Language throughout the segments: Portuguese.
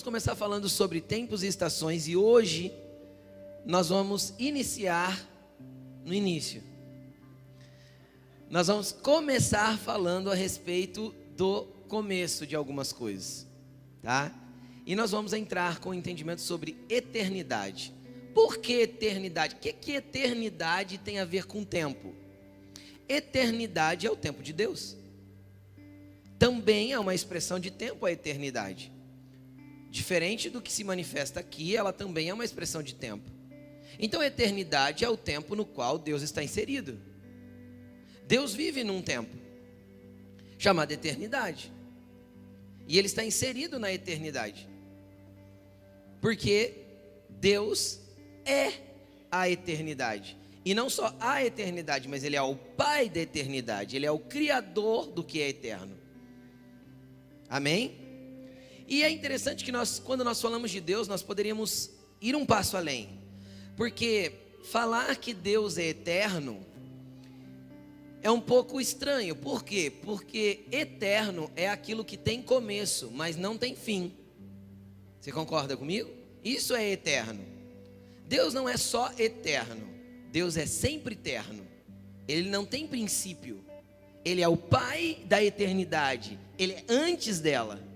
vamos começar falando sobre tempos e estações, e hoje nós vamos iniciar no início. Nós vamos começar falando a respeito do começo de algumas coisas, tá? E nós vamos entrar com entendimento sobre eternidade. Por que eternidade? O que eternidade tem a ver com tempo? Eternidade é o tempo de Deus. Também é uma expressão de tempo a eternidade. Diferente do que se manifesta aqui, ela também é uma expressão de tempo. Então, a eternidade é o tempo no qual Deus está inserido. Deus vive num tempo chamado eternidade. E Ele está inserido na eternidade. Porque Deus é a eternidade. E não só a eternidade, mas Ele é o Pai da eternidade. Ele é o Criador do que é eterno. Amém? E é interessante que quando nós falamos de Deus, nós poderíamos ir um passo além. Porque falar que Deus é eterno é um pouco estranho. Por quê? Porque eterno é aquilo que tem começo, mas não tem fim. Você concorda comigo? Isso é eterno. Deus não é só eterno. Deus é sempre eterno. Ele não tem princípio. Ele é o Pai da eternidade. Ele é antes dela.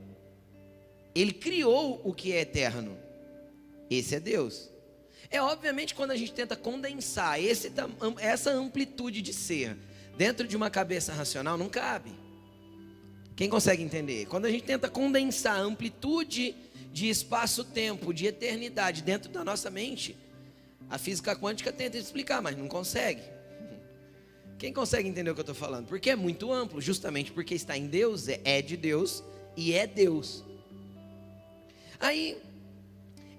Ele criou o que é eterno. Esse é Deus. É obviamente quando a gente tenta condensar essa amplitude de ser dentro de uma cabeça racional, não cabe. Quem consegue entender? Quando a gente tenta condensar a amplitude de espaço-tempo, de eternidade dentro da nossa mente, a física quântica tenta explicar, mas não consegue. Quem consegue entender o que eu estou falando? Porque é muito amplo, justamente porque está em Deus, é de Deus e é Deus. Aí,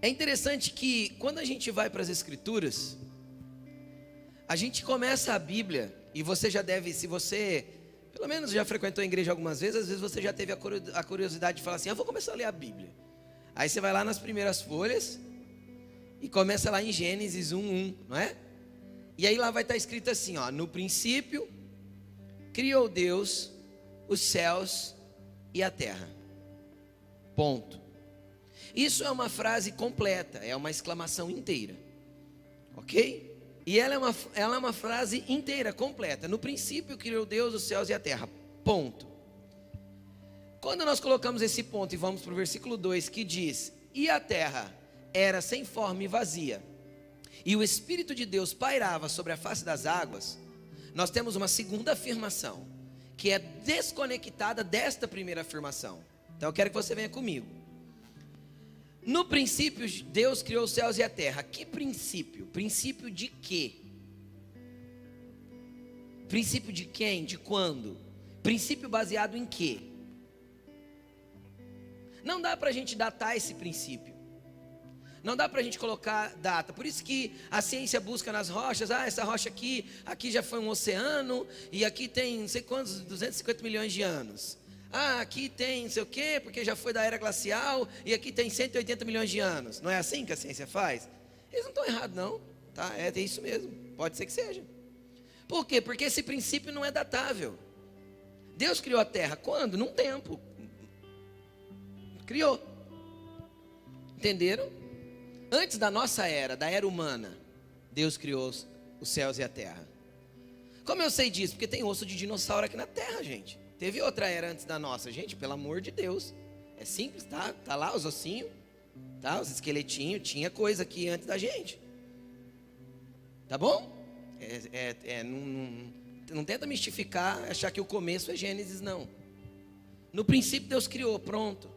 é interessante que quando a gente vai para as Escrituras, a gente começa a Bíblia, e você já deve, se você, pelo menos já frequentou a igreja algumas vezes, às vezes você já teve a curiosidade de falar assim, eu vou começar a ler a Bíblia. Aí você vai lá nas primeiras folhas, e começa lá em Gênesis 1:1, não é? E aí lá vai estar escrito assim, ó, no princípio, criou Deus os céus e a terra. Ponto. Isso é uma frase completa, é uma exclamação inteira, ok? E ela é uma frase inteira, completa. No princípio criou Deus os céus e a terra, ponto. Quando nós colocamos esse ponto e vamos para o versículo 2 que diz, e a terra era sem forma e vazia, e o Espírito de Deus pairava sobre a face das águas, nós temos uma segunda afirmação, que é desconectada desta primeira afirmação. Então eu quero que você venha comigo. No princípio, Deus criou os céus e a terra. Que princípio? Princípio de quê? Princípio de quem? De quando? Princípio baseado em quê? Não dá para a gente datar esse princípio. Não dá para a gente colocar data. Por isso que a ciência busca nas rochas. Essa rocha aqui já foi um oceano. E aqui tem não sei quantos, 250 milhões de anos. Aqui tem não sei o quê, porque já foi da era glacial, e aqui tem 180 milhões de anos. Não é assim que a ciência faz? Eles não estão errados não, tá? É isso mesmo, pode ser que seja. Por quê? Porque esse princípio não é datável. Deus criou a terra, quando? Num tempo. Criou. Entenderam? Antes da nossa era, da era humana, Deus criou os céus e a terra. Como eu sei disso? Porque tem osso de dinossauro aqui na terra, gente. Teve outra era antes da nossa, gente, pelo amor de Deus. É simples, tá? Tá lá os ossinhos, tá? Os esqueletinhos, tinha coisa aqui antes da gente. Tá bom? Não tenta mistificar, achar que o começo é Gênesis, não. No princípio Deus criou, pronto.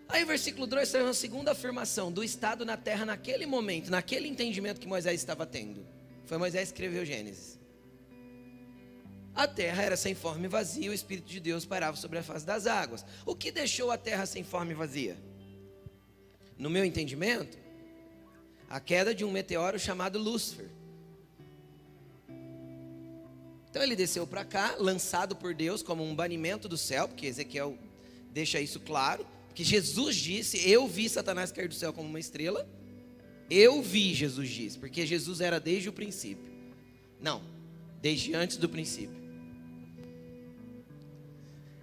Aí o versículo 2 traz uma segunda afirmação do estado na terra naquele momento, naquele entendimento que Moisés estava tendo. Foi Moisés que escreveu Gênesis. A terra era sem forma e vazia, o Espírito de Deus pairava sobre a face das águas. O que deixou a terra sem forma e vazia? No meu entendimento, a queda de um meteoro chamado Lúcifer. Então ele desceu para cá, lançado por Deus como um banimento do céu, porque Ezequiel deixa isso claro, que Jesus disse, eu vi Satanás cair do céu como uma estrela. Eu vi, Jesus disse, porque Jesus era desde o princípio. Não, desde antes do princípio.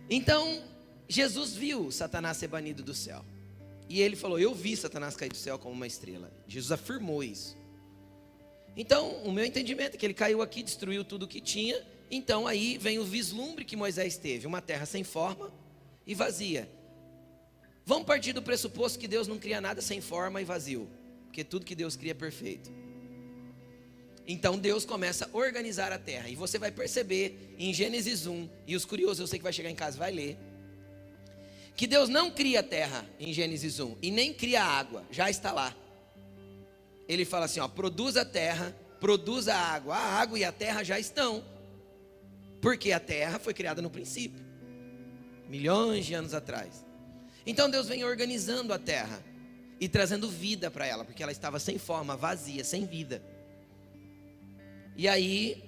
Então, Jesus viu Satanás ser banido do céu. E ele falou: eu vi Satanás cair do céu como uma estrela. Jesus afirmou isso. Então, o meu entendimento é que ele caiu aqui, destruiu tudo o que tinha. Então, aí vem o vislumbre que Moisés teve: uma terra sem forma e vazia. Vamos partir do pressuposto que Deus não cria nada sem forma e vazio, porque tudo que Deus cria é perfeito. Então, Deus começa a organizar a terra. E você vai perceber em Gênesis 1, e os curiosos, eu sei que vai chegar em casa e vai ler, que Deus não cria a terra em Gênesis 1, e nem cria a água, já está lá. Ele fala assim, ó: produz a terra, produz a água e a terra já estão. Porque a terra foi criada no princípio, milhões de anos atrás. Então Deus vem organizando a terra e trazendo vida para ela, porque ela estava sem forma, vazia, sem vida. E aí,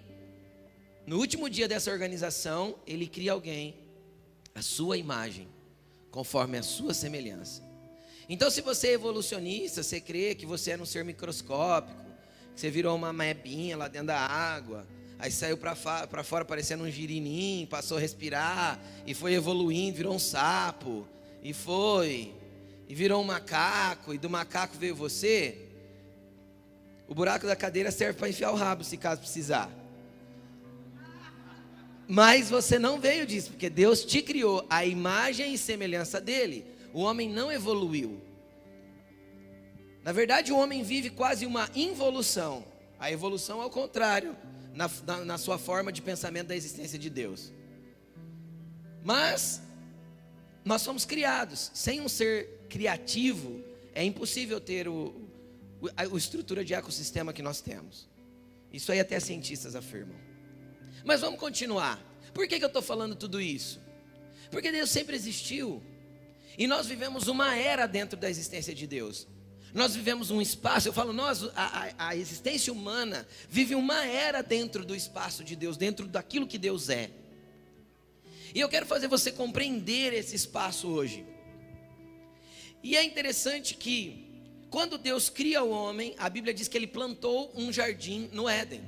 no último dia dessa organização, ele cria alguém, a sua imagem, conforme a sua semelhança. Então, se você é evolucionista, você crê que você era um ser microscópico, que você virou uma mebinha lá dentro da água, aí saiu para fora parecendo um girinim, passou a respirar, e foi evoluindo, virou um sapo, e virou um macaco, e do macaco veio você, o buraco da cadeira serve para enfiar o rabo, se caso precisar. Mas você não veio disso, porque Deus te criou a imagem e semelhança dele. O homem não evoluiu. Na verdade, o homem vive quase uma involução. A evolução é o contrário, na sua forma de pensamento da existência de Deus. Mas nós somos criados. Sem um ser criativo, é impossível ter a estrutura de ecossistema que nós temos. Isso aí até cientistas afirmam. Mas vamos continuar. Por que eu estou falando tudo isso? Porque Deus sempre existiu. E nós vivemos uma era dentro da existência de Deus. Nós vivemos um espaço, eu falo nós, a existência humana vive uma era dentro do espaço de Deus, dentro daquilo que Deus é. E eu quero fazer você compreender esse espaço hoje. E é interessante que, quando Deus cria o homem, a Bíblia diz que ele plantou um jardim no Éden.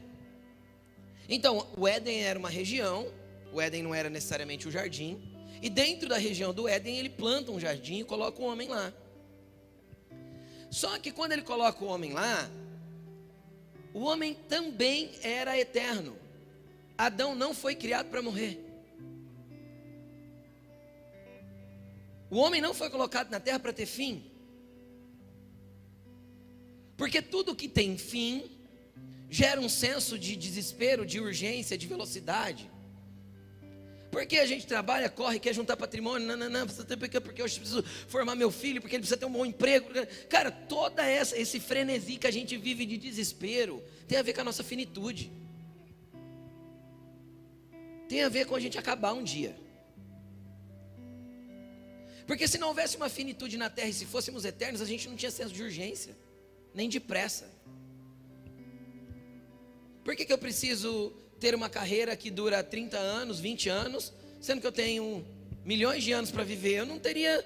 Então, o Éden era uma região, o Éden não era necessariamente o jardim, e dentro da região do Éden ele planta um jardim e coloca o homem lá. Só que quando ele coloca o homem lá, o homem também era eterno. Adão não foi criado para morrer. O homem não foi colocado na terra para ter fim. Porque tudo que tem fim gera um senso de desespero, de urgência, de velocidade. Porque a gente trabalha, corre, quer juntar patrimônio, porque eu preciso formar meu filho, porque ele precisa ter um bom emprego. Cara, toda esse frenesi que a gente vive de desespero tem a ver com a nossa finitude. Tem a ver com a gente acabar um dia. Porque se não houvesse uma finitude na terra e se fôssemos eternos, a gente não tinha senso de urgência, nem de pressa. Por que eu preciso ter uma carreira que dura 30 anos, 20 anos, sendo que eu tenho milhões de anos para viver? Eu não teria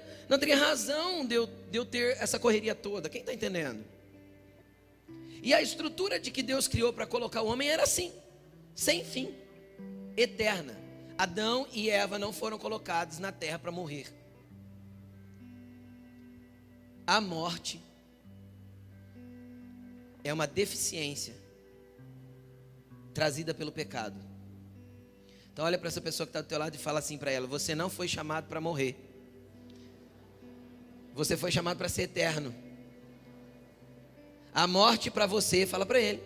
razão de eu ter essa correria toda. Quem está entendendo? E a estrutura de que Deus criou para colocar o homem era assim, sem fim, eterna. Adão e Eva não foram colocados na terra para morrer. A morte é uma deficiência trazida pelo pecado. Então olha para essa pessoa que está do teu lado e fala assim para ela: você não foi chamado para morrer. Você foi chamado para ser eterno. A morte para você, fala para ele,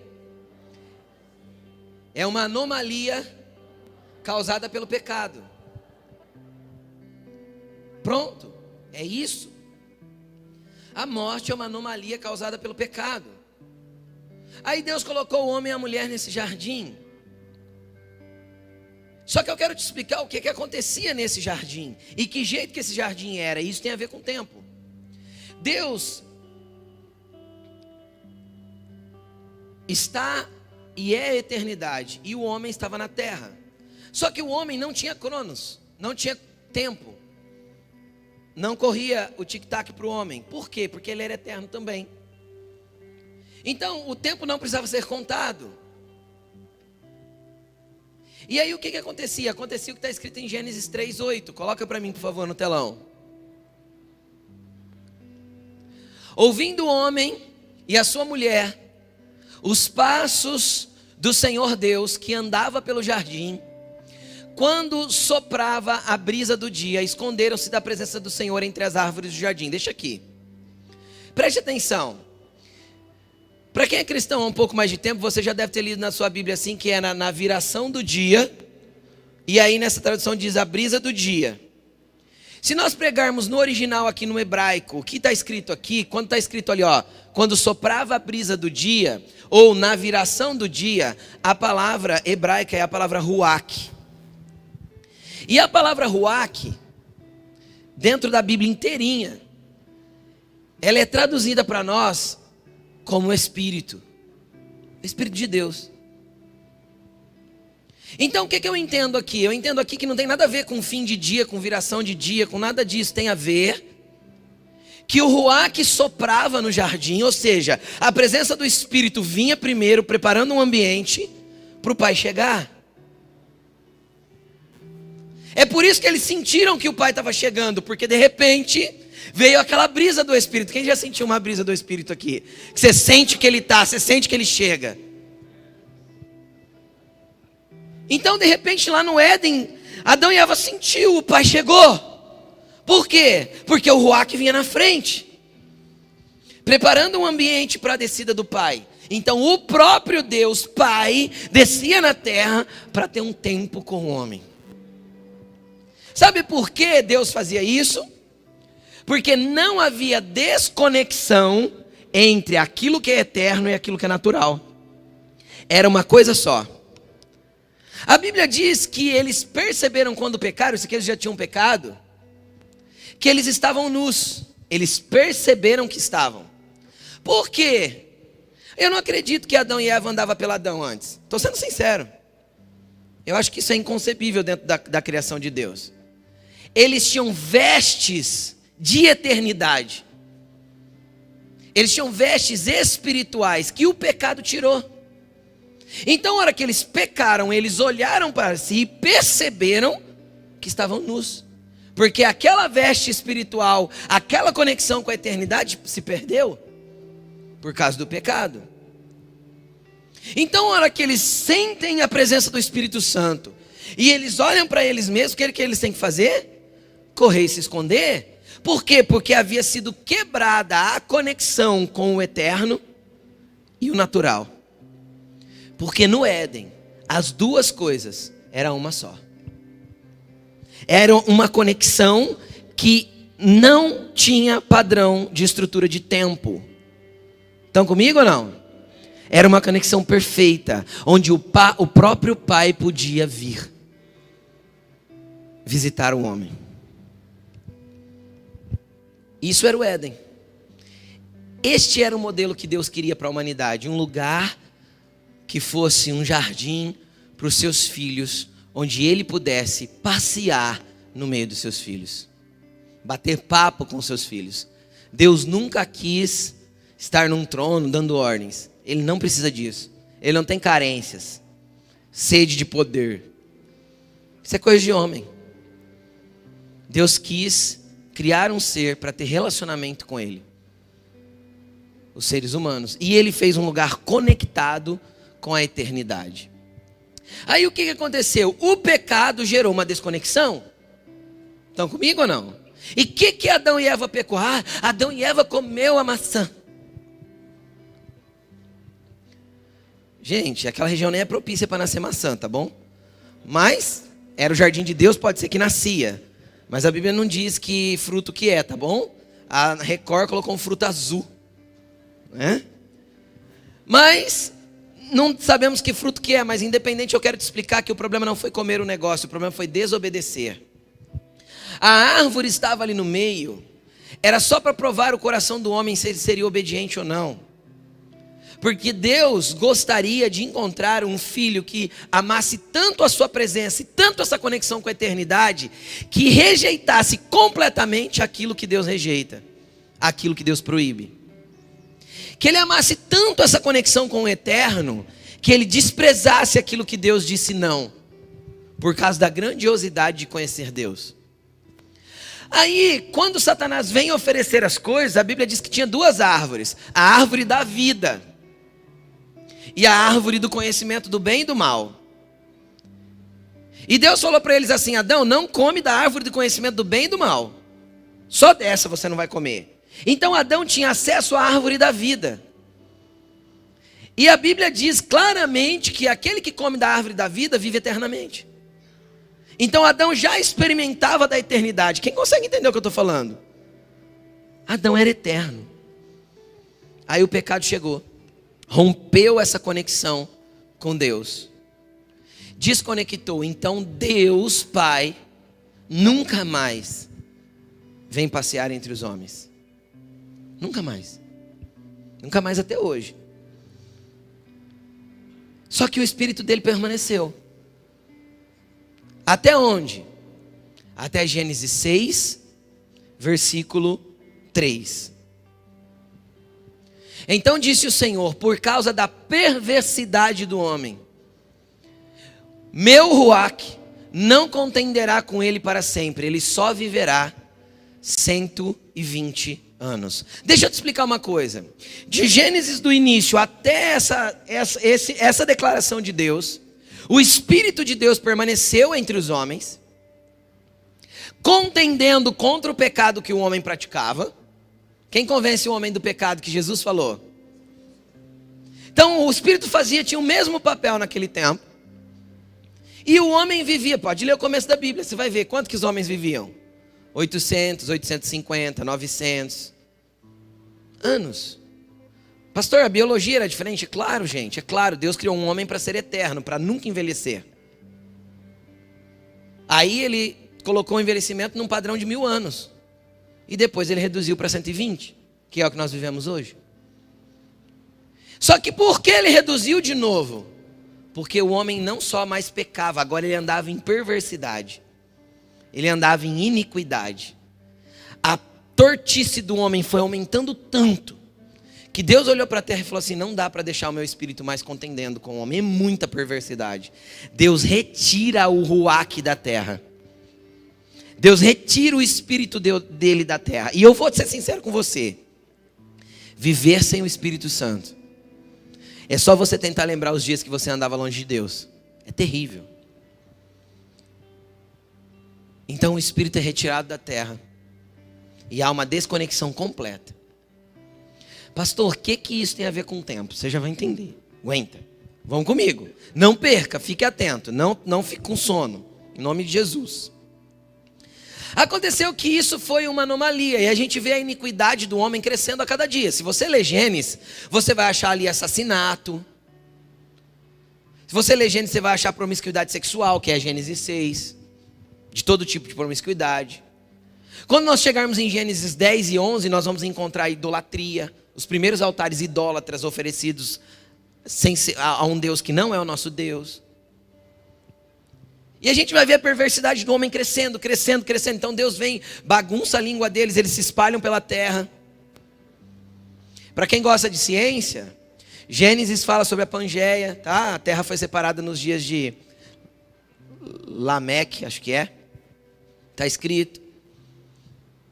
é uma anomalia causada pelo pecado. Pronto, é isso. A morte é uma anomalia causada pelo pecado. Aí Deus colocou o homem e a mulher nesse jardim. Só que eu quero te explicar o que acontecia nesse jardim e que jeito que esse jardim era. Isso tem a ver com o tempo. Deus está e é a eternidade, e o homem estava na terra. Só que o homem não tinha cronos, não tinha tempo. Não corria o tic-tac para o homem. Por quê? Porque ele era eterno também. Então o tempo não precisava ser contado. E aí o que acontecia? Acontecia o que está escrito em Gênesis 3:8. Coloca para mim, por favor, no telão. Ouvindo o homem e a sua mulher os passos do Senhor Deus que andava pelo jardim, quando soprava a brisa do dia, esconderam-se da presença do Senhor entre as árvores do jardim. Deixa aqui. Preste atenção. Para quem é cristão há um pouco mais de tempo, você já deve ter lido na sua Bíblia assim, que é na viração do dia. E aí nessa tradução diz a brisa do dia. Se nós pregarmos no original aqui no hebraico, o que está escrito aqui, quando está escrito ali, ó, quando soprava a brisa do dia, ou na viração do dia, a palavra hebraica é a palavra ruach. E a palavra ruach, dentro da Bíblia inteirinha, ela é traduzida para nós como Espírito. Espírito de Deus. Então o que eu entendo aqui? Eu entendo aqui que não tem nada a ver com fim de dia, com viração de dia, com nada disso. Tem a ver que o ruach soprava no jardim, ou seja, a presença do Espírito vinha primeiro, preparando um ambiente para o Pai chegar. É por isso que eles sentiram que o Pai estava chegando, porque de repente veio aquela brisa do Espírito. Quem já sentiu uma brisa do Espírito aqui? Que você sente que ele está, você sente que ele chega. Então de repente lá no Éden, Adão e Eva sentiu, o Pai chegou. Por quê? Porque o ruach vinha na frente, preparando um ambiente para a descida do Pai. Então o próprio Deus Pai descia na terra para ter um tempo com o homem. Sabe por que Deus fazia isso? Porque não havia desconexão entre aquilo que é eterno e aquilo que é natural. Era uma coisa só. A Bíblia diz que eles perceberam quando pecaram, isso aqui eles já tinham pecado, que eles estavam nus. Eles perceberam que estavam. Por quê? Eu não acredito que Adão e Eva andavam peladão antes. Estou sendo sincero. Eu acho que isso é inconcebível dentro da criação de Deus. Eles tinham vestes de eternidade. Eles tinham vestes espirituais que o pecado tirou. Então, na hora que eles pecaram, eles olharam para si e perceberam que estavam nus. Porque aquela veste espiritual, aquela conexão com a eternidade se perdeu por causa do pecado. Então, na hora que eles sentem a presença do Espírito Santo e eles olham para eles mesmos, o que eles têm que fazer? Correr e se esconder. Por quê? Porque havia sido quebrada a conexão com o eterno e o natural. Porque no Éden, as duas coisas eram uma só. Era uma conexão que não tinha padrão de estrutura de tempo. Estão comigo ou não? Era uma conexão perfeita, onde o próprio Pai podia vir visitar o homem. Isso era o Éden. Este era o modelo que Deus queria para a humanidade. Um lugar que fosse um jardim para os seus filhos, onde ele pudesse passear no meio dos seus filhos, bater papo com seus filhos. Deus nunca quis estar num trono dando ordens. Ele não precisa disso. Ele não tem carências, sede de poder. Isso é coisa de homem. Deus quis criar um ser para ter relacionamento com ele, os seres humanos. E ele fez um lugar conectado com a eternidade. Aí o que aconteceu? O pecado gerou uma desconexão. Estão comigo ou não? E o que Adão e Eva pecou? Adão e Eva comeu a maçã. Gente, aquela região nem é propícia para nascer maçã, tá bom? Mas era o jardim de Deus, pode ser que nascia. Mas a Bíblia não diz que fruto que é, tá bom? A Record colocou um fruto azul, né? Mas não sabemos que fruto que é, mas independente, eu quero te explicar que o problema não foi comer o negócio, o problema foi desobedecer. A árvore estava ali no meio, era só para provar o coração do homem se ele seria obediente ou não. Porque Deus gostaria de encontrar um filho que amasse tanto a sua presença e tanto essa conexão com a eternidade, que rejeitasse completamente aquilo que Deus rejeita, aquilo que Deus proíbe. Que ele amasse tanto essa conexão com o eterno, que ele desprezasse aquilo que Deus disse não, por causa da grandiosidade de conhecer Deus. Aí, quando Satanás vem oferecer as coisas, a Bíblia diz que tinha duas árvores: a árvore da vida e a árvore do conhecimento do bem e do mal. E Deus falou para eles assim: Adão, não come da árvore do conhecimento do bem e do mal, só dessa você não vai comer. Então Adão tinha acesso à árvore da vida. E a Bíblia diz claramente que aquele que come da árvore da vida vive eternamente. Então Adão já experimentava da eternidade. Quem consegue entender o que eu estou falando? Adão era eterno. Aí o pecado chegou, rompeu essa conexão com Deus, desconectou. Então Deus Pai nunca mais vem passear entre os homens. Nunca mais. Nunca mais até hoje. Só que o Espírito dele permaneceu. Até onde? Até Gênesis 6, versículo 3. Então disse o Senhor: por causa da perversidade do homem, meu ruach não contenderá com ele para sempre, ele só viverá 120 anos. Deixa eu te explicar uma coisa. De Gênesis do início até essa declaração de Deus, o Espírito de Deus permaneceu entre os homens, contendendo contra o pecado que o homem praticava. Quem convence o homem do pecado que Jesus falou? Então o Espírito tinha o mesmo papel naquele tempo. E o homem vivia, pode ler o começo da Bíblia, você vai ver quanto que os homens viviam. 800, 850, 900 anos. Pastor, a biologia era diferente? Claro, gente, é claro. Deus criou um homem para ser eterno, para nunca envelhecer. Aí ele colocou o envelhecimento num padrão de 1000 anos. E depois ele reduziu para 120, que é o que nós vivemos hoje. Só que por que ele reduziu de novo? Porque o homem não só mais pecava, agora ele andava em perversidade. Ele andava em iniquidade. A tortice do homem foi aumentando tanto, que Deus olhou para a terra e falou assim: não dá para deixar o meu espírito mais contendendo com o homem, é muita perversidade. Deus retira o ruach da terra. Deus retira o espírito dele da terra. E eu vou ser sincero com você: viver sem o Espírito Santo é só você tentar lembrar os dias que você andava longe de Deus. É terrível. Então o Espírito é retirado da terra e há uma desconexão completa. Pastor, o que isso tem a ver com o tempo? Você já vai entender. Aguenta. Vão comigo. Não perca, fique atento. Não fique com sono. Em nome de Jesus. Aconteceu que isso foi uma anomalia. E a gente vê a iniquidade do homem crescendo a cada dia. Se você ler Gênesis, você vai achar ali assassinato. Se você ler Gênesis, você vai achar promiscuidade sexual, que é Gênesis 6. De todo tipo de promiscuidade. Quando nós chegarmos em Gênesis 10 e 11, nós vamos encontrar idolatria. Os primeiros altares idólatras oferecidos a um Deus que não é o nosso Deus. E a gente vai ver a perversidade do homem crescendo, crescendo, crescendo. Então Deus vem, bagunça a língua deles, eles se espalham pela terra. Para quem gosta de ciência, Gênesis fala sobre a Pangeia, tá? A terra foi separada nos dias de Lameque, acho que é. Está escrito.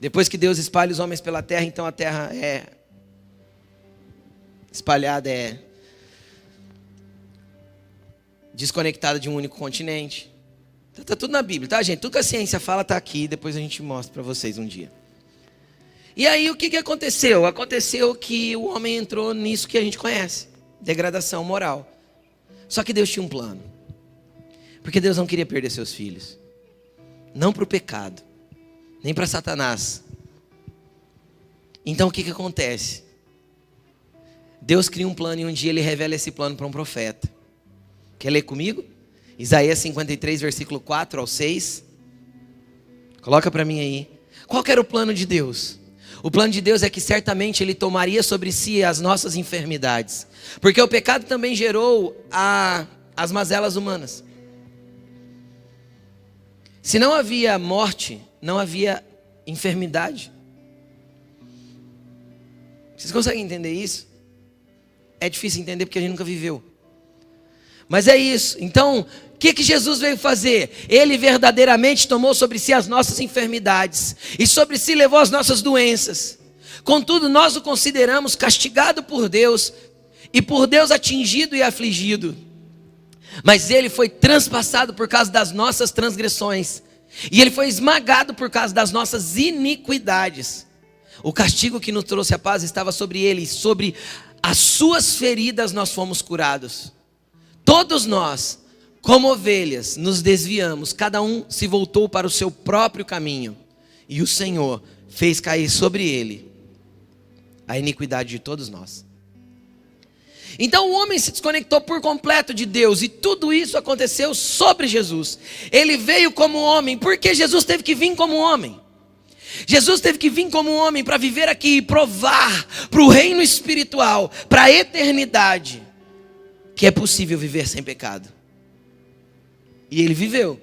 Depois que Deus espalha os homens pela terra, então a terra é espalhada, é desconectada de um único continente. Está tudo na Bíblia, tá, gente? Tudo que a ciência fala está aqui, depois a gente mostra para vocês um dia. E aí o que aconteceu? Aconteceu que o homem entrou nisso que a gente conhece, degradação moral. Só que Deus tinha um plano. Porque Deus não queria perder seus filhos. Não para o pecado, nem para Satanás. Então o que acontece? Deus cria um plano e um dia ele revela esse plano para um profeta. Quer ler comigo? Isaías 53, versículo 4 ao 6. Coloca para mim aí. Qual que era o plano de Deus? O plano de Deus é que certamente ele tomaria sobre si as nossas enfermidades. Porque o pecado também gerou as mazelas humanas. Se não havia morte, não havia enfermidade. Vocês conseguem entender isso? É difícil entender porque a gente nunca viveu. Mas é isso. Então, O que Jesus veio fazer? Ele verdadeiramente tomou sobre si as nossas enfermidades e sobre si levou as nossas doenças. Contudo, nós o consideramos castigado por Deus e por Deus atingido e afligido. Mas ele foi transpassado por causa das nossas transgressões e ele foi esmagado por causa das nossas iniquidades. O castigo que nos trouxe a paz estava sobre ele, e sobre as suas feridas nós fomos curados. Todos nós, como ovelhas, nos desviamos, cada um se voltou para o seu próprio caminho, e o Senhor fez cair sobre ele a iniquidade de todos nós. Então o homem se desconectou por completo de Deus, e tudo isso aconteceu sobre Jesus. Ele veio como homem, porque Jesus teve que vir como homem. Jesus teve que vir como homem para viver aqui e provar para o reino espiritual, para a eternidade, que é possível viver sem pecado. E ele viveu.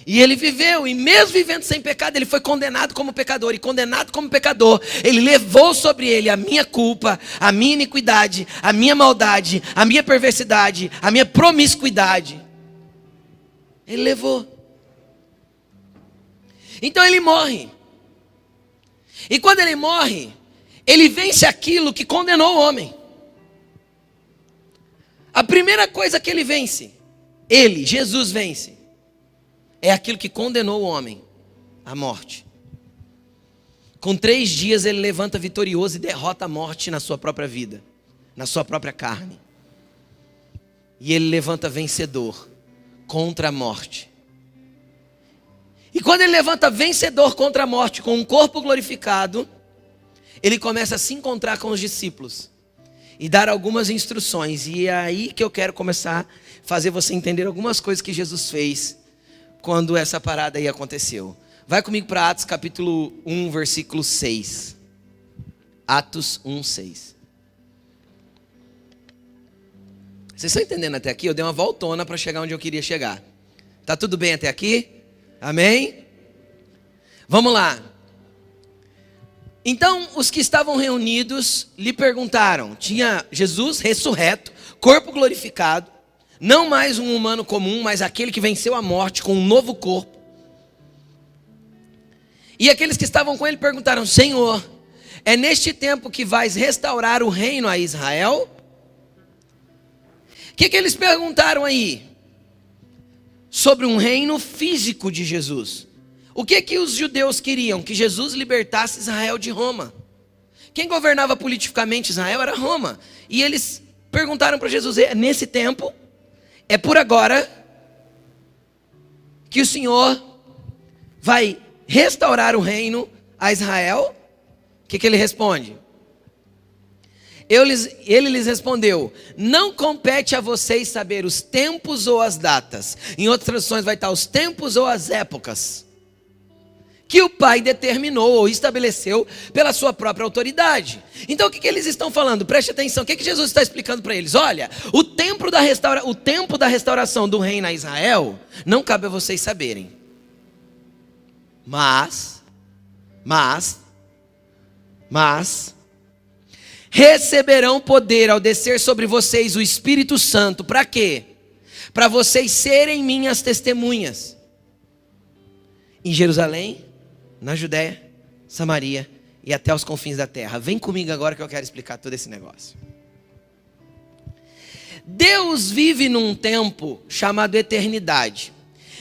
E mesmo vivendo sem pecado, ele foi condenado como pecador. E condenado como pecador, ele levou sobre ele a minha culpa, a minha iniquidade, a minha maldade, a minha perversidade, a minha promiscuidade. Ele levou. Então ele morre. E quando ele morre, ele vence aquilo que condenou o homem. A primeira coisa que ele vence, Jesus vence, é aquilo que condenou o homem, a morte. Com 3 dias ele levanta vitorioso e derrota a morte na sua própria vida, na sua própria carne. E ele levanta vencedor contra a morte. E quando ele levanta vencedor contra a morte, com um corpo glorificado, ele começa a se encontrar com os discípulos e dar algumas instruções. E é aí que eu quero começar a fazer você entender algumas coisas que Jesus fez quando essa parada aí aconteceu. Vai comigo para Atos capítulo 1, versículo 6. Atos 1, 6. Vocês estão entendendo até aqui? Eu dei uma voltona para chegar onde eu queria chegar. Tá tudo bem até aqui? Amém? Vamos lá. Então os que estavam reunidos lhe perguntaram. Tinha Jesus ressurreto, corpo glorificado, não mais um humano comum, mas aquele que venceu a morte com um novo corpo. E aqueles que estavam com ele perguntaram: Senhor, é neste tempo que vais restaurar o reino a Israel? O que eles perguntaram aí? Sobre um reino físico de Jesus. O que os judeus queriam? Que Jesus libertasse Israel de Roma. Quem governava politicamente Israel era Roma. E eles perguntaram para Jesus: nesse tempo, é por agora, que o Senhor vai restaurar o reino a Israel? O que ele responde? Ele lhes respondeu: não compete a vocês saber os tempos ou as datas. Em outras traduções vai estar os tempos ou as épocas que o Pai determinou ou estabeleceu pela sua própria autoridade. Então o que eles estão falando? Preste atenção, o que Jesus está explicando para eles? Olha, o tempo da restauração do reino a Israel não cabe a vocês saberem. Mas receberão poder ao descer sobre vocês o Espírito Santo. Para quê? Para vocês serem minhas testemunhas em Jerusalém, na Judéia, Samaria e até os confins da terra. Vem comigo agora que eu quero explicar todo esse negócio. Deus vive num tempo chamado eternidade,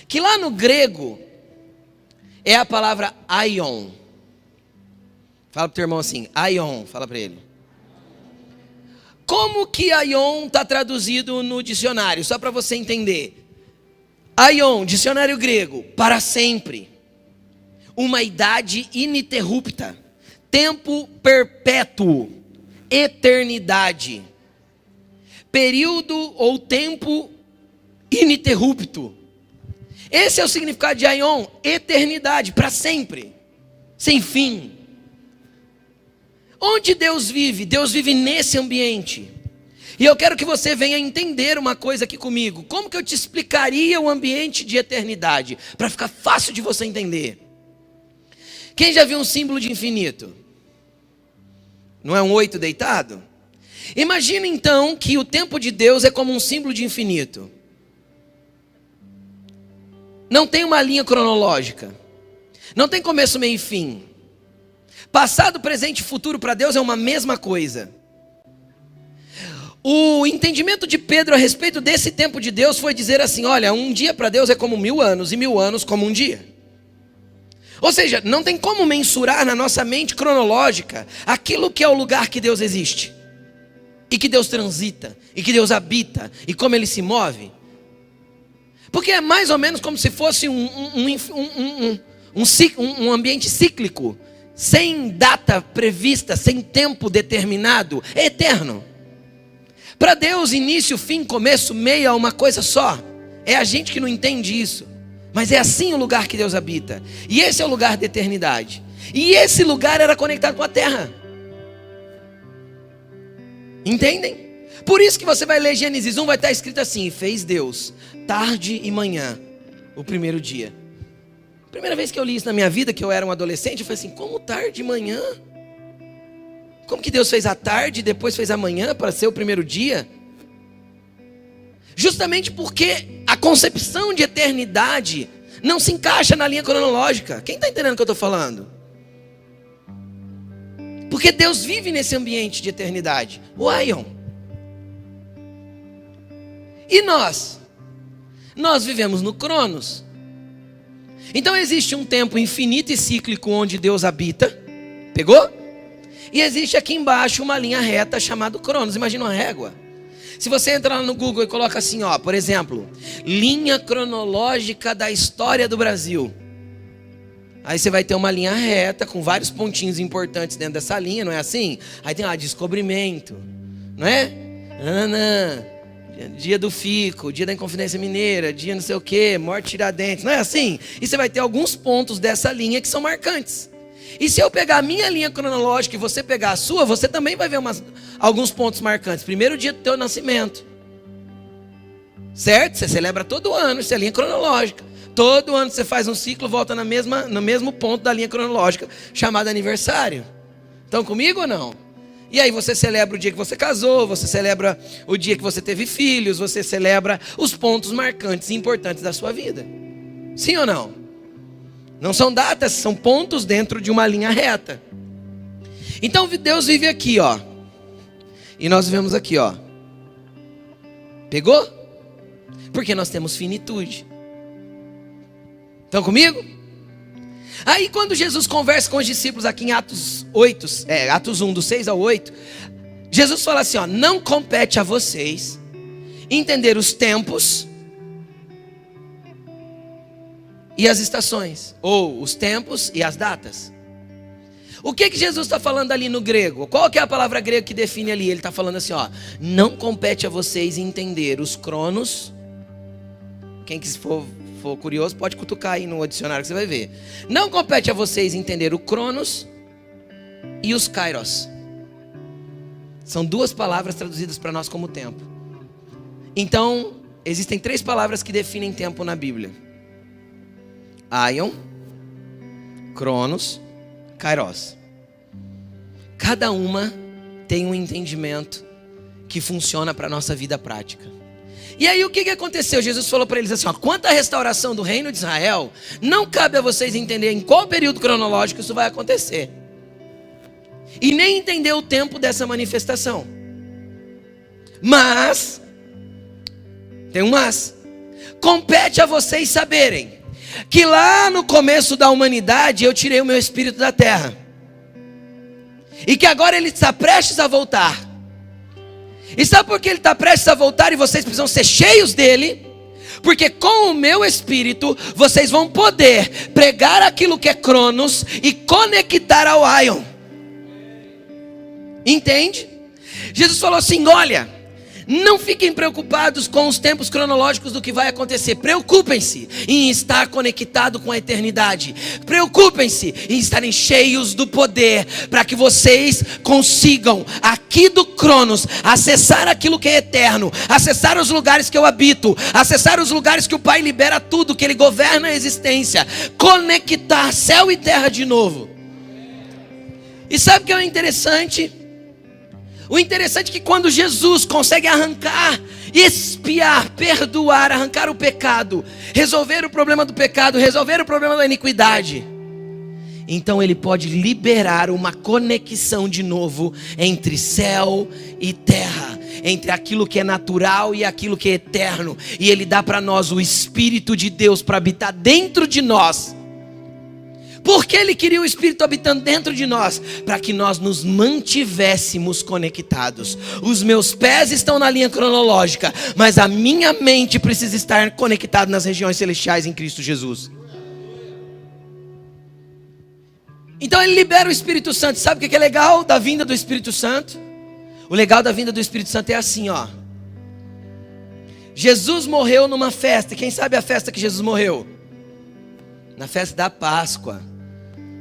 que lá no grego é a palavra aion. Fala para o teu irmão assim, aion, fala para ele. Como que aion está traduzido no dicionário? Só para você entender. Aion, dicionário grego, para sempre. Uma idade ininterrupta. Tempo perpétuo. Eternidade. Período ou tempo ininterrupto. Esse é o significado de aion, eternidade, para sempre. Sem fim. Onde Deus vive? Deus vive nesse ambiente. E eu quero que você venha entender uma coisa aqui comigo. Como que eu te explicaria o ambiente de eternidade? Para ficar fácil de você entender. Quem já viu um símbolo de infinito? Não é um 8 deitado? Imagina então que o tempo de Deus é como um símbolo de infinito. não tem uma linha cronológica. Não tem começo, meio e fim. Passado, presente e futuro para Deus é uma mesma coisa. O entendimento de Pedro a respeito desse tempo de Deus foi dizer assim: olha, um dia para Deus é como 1000 anos e 1000 anos como um dia. Ou seja, não tem como mensurar na nossa mente cronológica aquilo que é o lugar que Deus existe, e que Deus transita, e que Deus habita, e como Ele se move. Porque é mais ou menos como se fosse um ambiente cíclico, sem data prevista, sem tempo determinado, é eterno. Para Deus, início, fim, começo, meio é uma coisa só. É a gente que não entende isso. Mas é assim o lugar que Deus habita. E esse é o lugar da eternidade. E esse lugar era conectado com a terra. Entendem? Por isso que você vai ler Gênesis 1, vai estar escrito assim: fez Deus tarde e manhã, o primeiro dia. Primeira vez que eu li isso na minha vida, que eu era um adolescente, eu falei assim: como tarde e manhã? Como que Deus fez a tarde e depois fez a manhã para ser o primeiro dia? Justamente porque a concepção de eternidade não se encaixa na linha cronológica. Quem está entendendo o que eu estou falando? Porque Deus vive nesse ambiente de eternidade. O Aion. E nós? Nós vivemos no Cronos. Então existe um tempo infinito e cíclico onde Deus habita. Pegou? E existe aqui embaixo uma linha reta chamada Cronos. Imagina uma régua. Se você entrar no Google e coloca assim, ó, por exemplo, linha cronológica da história do Brasil. Aí você vai ter uma linha reta com vários pontinhos importantes dentro dessa linha, não é assim? Aí tem lá, descobrimento, não é? Nananã, dia do Fico, dia da Inconfidência Mineira, dia não sei o que, morte Tiradentes, não é assim? E você vai ter alguns pontos dessa linha que são marcantes. E se eu pegar a minha linha cronológica e você pegar a sua, você também vai ver alguns pontos marcantes. Primeiro dia do teu nascimento. Certo? Você celebra todo ano, isso é linha cronológica. Todo ano você faz um ciclo, volta no mesmo ponto da linha cronológica, chamado aniversário. Estão comigo ou não? E aí você celebra o dia que você casou, você celebra o dia que você teve filhos, você celebra os pontos marcantes e importantes da sua vida. Sim ou não? Não são datas, são pontos dentro de uma linha reta. Então Deus vive aqui, ó. E nós vivemos aqui, ó. Pegou? Porque nós temos finitude. Estão comigo? Aí quando Jesus conversa com os discípulos aqui em Atos 1, do 6 ao 8, Jesus fala assim, ó: não compete a vocês entender os tempos e as estações, ou os tempos e as datas. O que Jesus está falando ali no grego? Qual que é a palavra grega que define ali? Ele está falando assim, ó: não compete a vocês entender os cronos. Quem for curioso pode cutucar aí no dicionário que você vai ver. Não compete a vocês entender o cronos e os kairos. São duas palavras traduzidas para nós como tempo. Então, existem 3 palavras que definem tempo na Bíblia: Aion, Cronos, Kairos. Cada uma tem um entendimento que funciona para a nossa vida prática. E aí o que aconteceu? Jesus falou para eles assim, ó: quanto à restauração do reino de Israel, não cabe a vocês entender em qual período cronológico isso vai acontecer, e nem entender o tempo dessa manifestação. Mas, tem um mas, compete a vocês saberem que lá no começo da humanidade eu tirei o meu espírito da terra, e que agora ele está prestes a voltar. E sabe por que ele está prestes a voltar e vocês precisam ser cheios dele? Porque com o meu espírito vocês vão poder pregar aquilo que é Cronos e conectar ao Aion. Entende? Jesus falou assim, olha, não fiquem preocupados com os tempos cronológicos do que vai acontecer. Preocupem-se em estar conectado com a eternidade. Preocupem-se em estarem cheios do poder, para que vocês consigam, aqui do Cronos, acessar aquilo que é eterno, acessar os lugares que eu habito, acessar os lugares que o Pai libera tudo, que Ele governa a existência, conectar céu e terra de novo. E sabe o que é interessante? O interessante é que quando Jesus consegue arrancar, expiar, perdoar, arrancar o pecado, resolver o problema do pecado, resolver o problema da iniquidade, então Ele pode liberar uma conexão de novo entre céu e terra, entre aquilo que é natural e aquilo que é eterno. E Ele dá para nós o Espírito de Deus para habitar dentro de nós. Por que Ele queria o Espírito habitando dentro de nós? Para que nós nos mantivéssemos conectados. Os meus pés estão na linha cronológica, mas a minha mente precisa estar conectada nas regiões celestiais em Cristo Jesus. Então Ele libera o Espírito Santo. Sabe o que é legal da vinda do Espírito Santo? O legal da vinda do Espírito Santo é assim, ó. Jesus morreu numa festa. Quem sabe a festa que Jesus morreu? Na festa da Páscoa.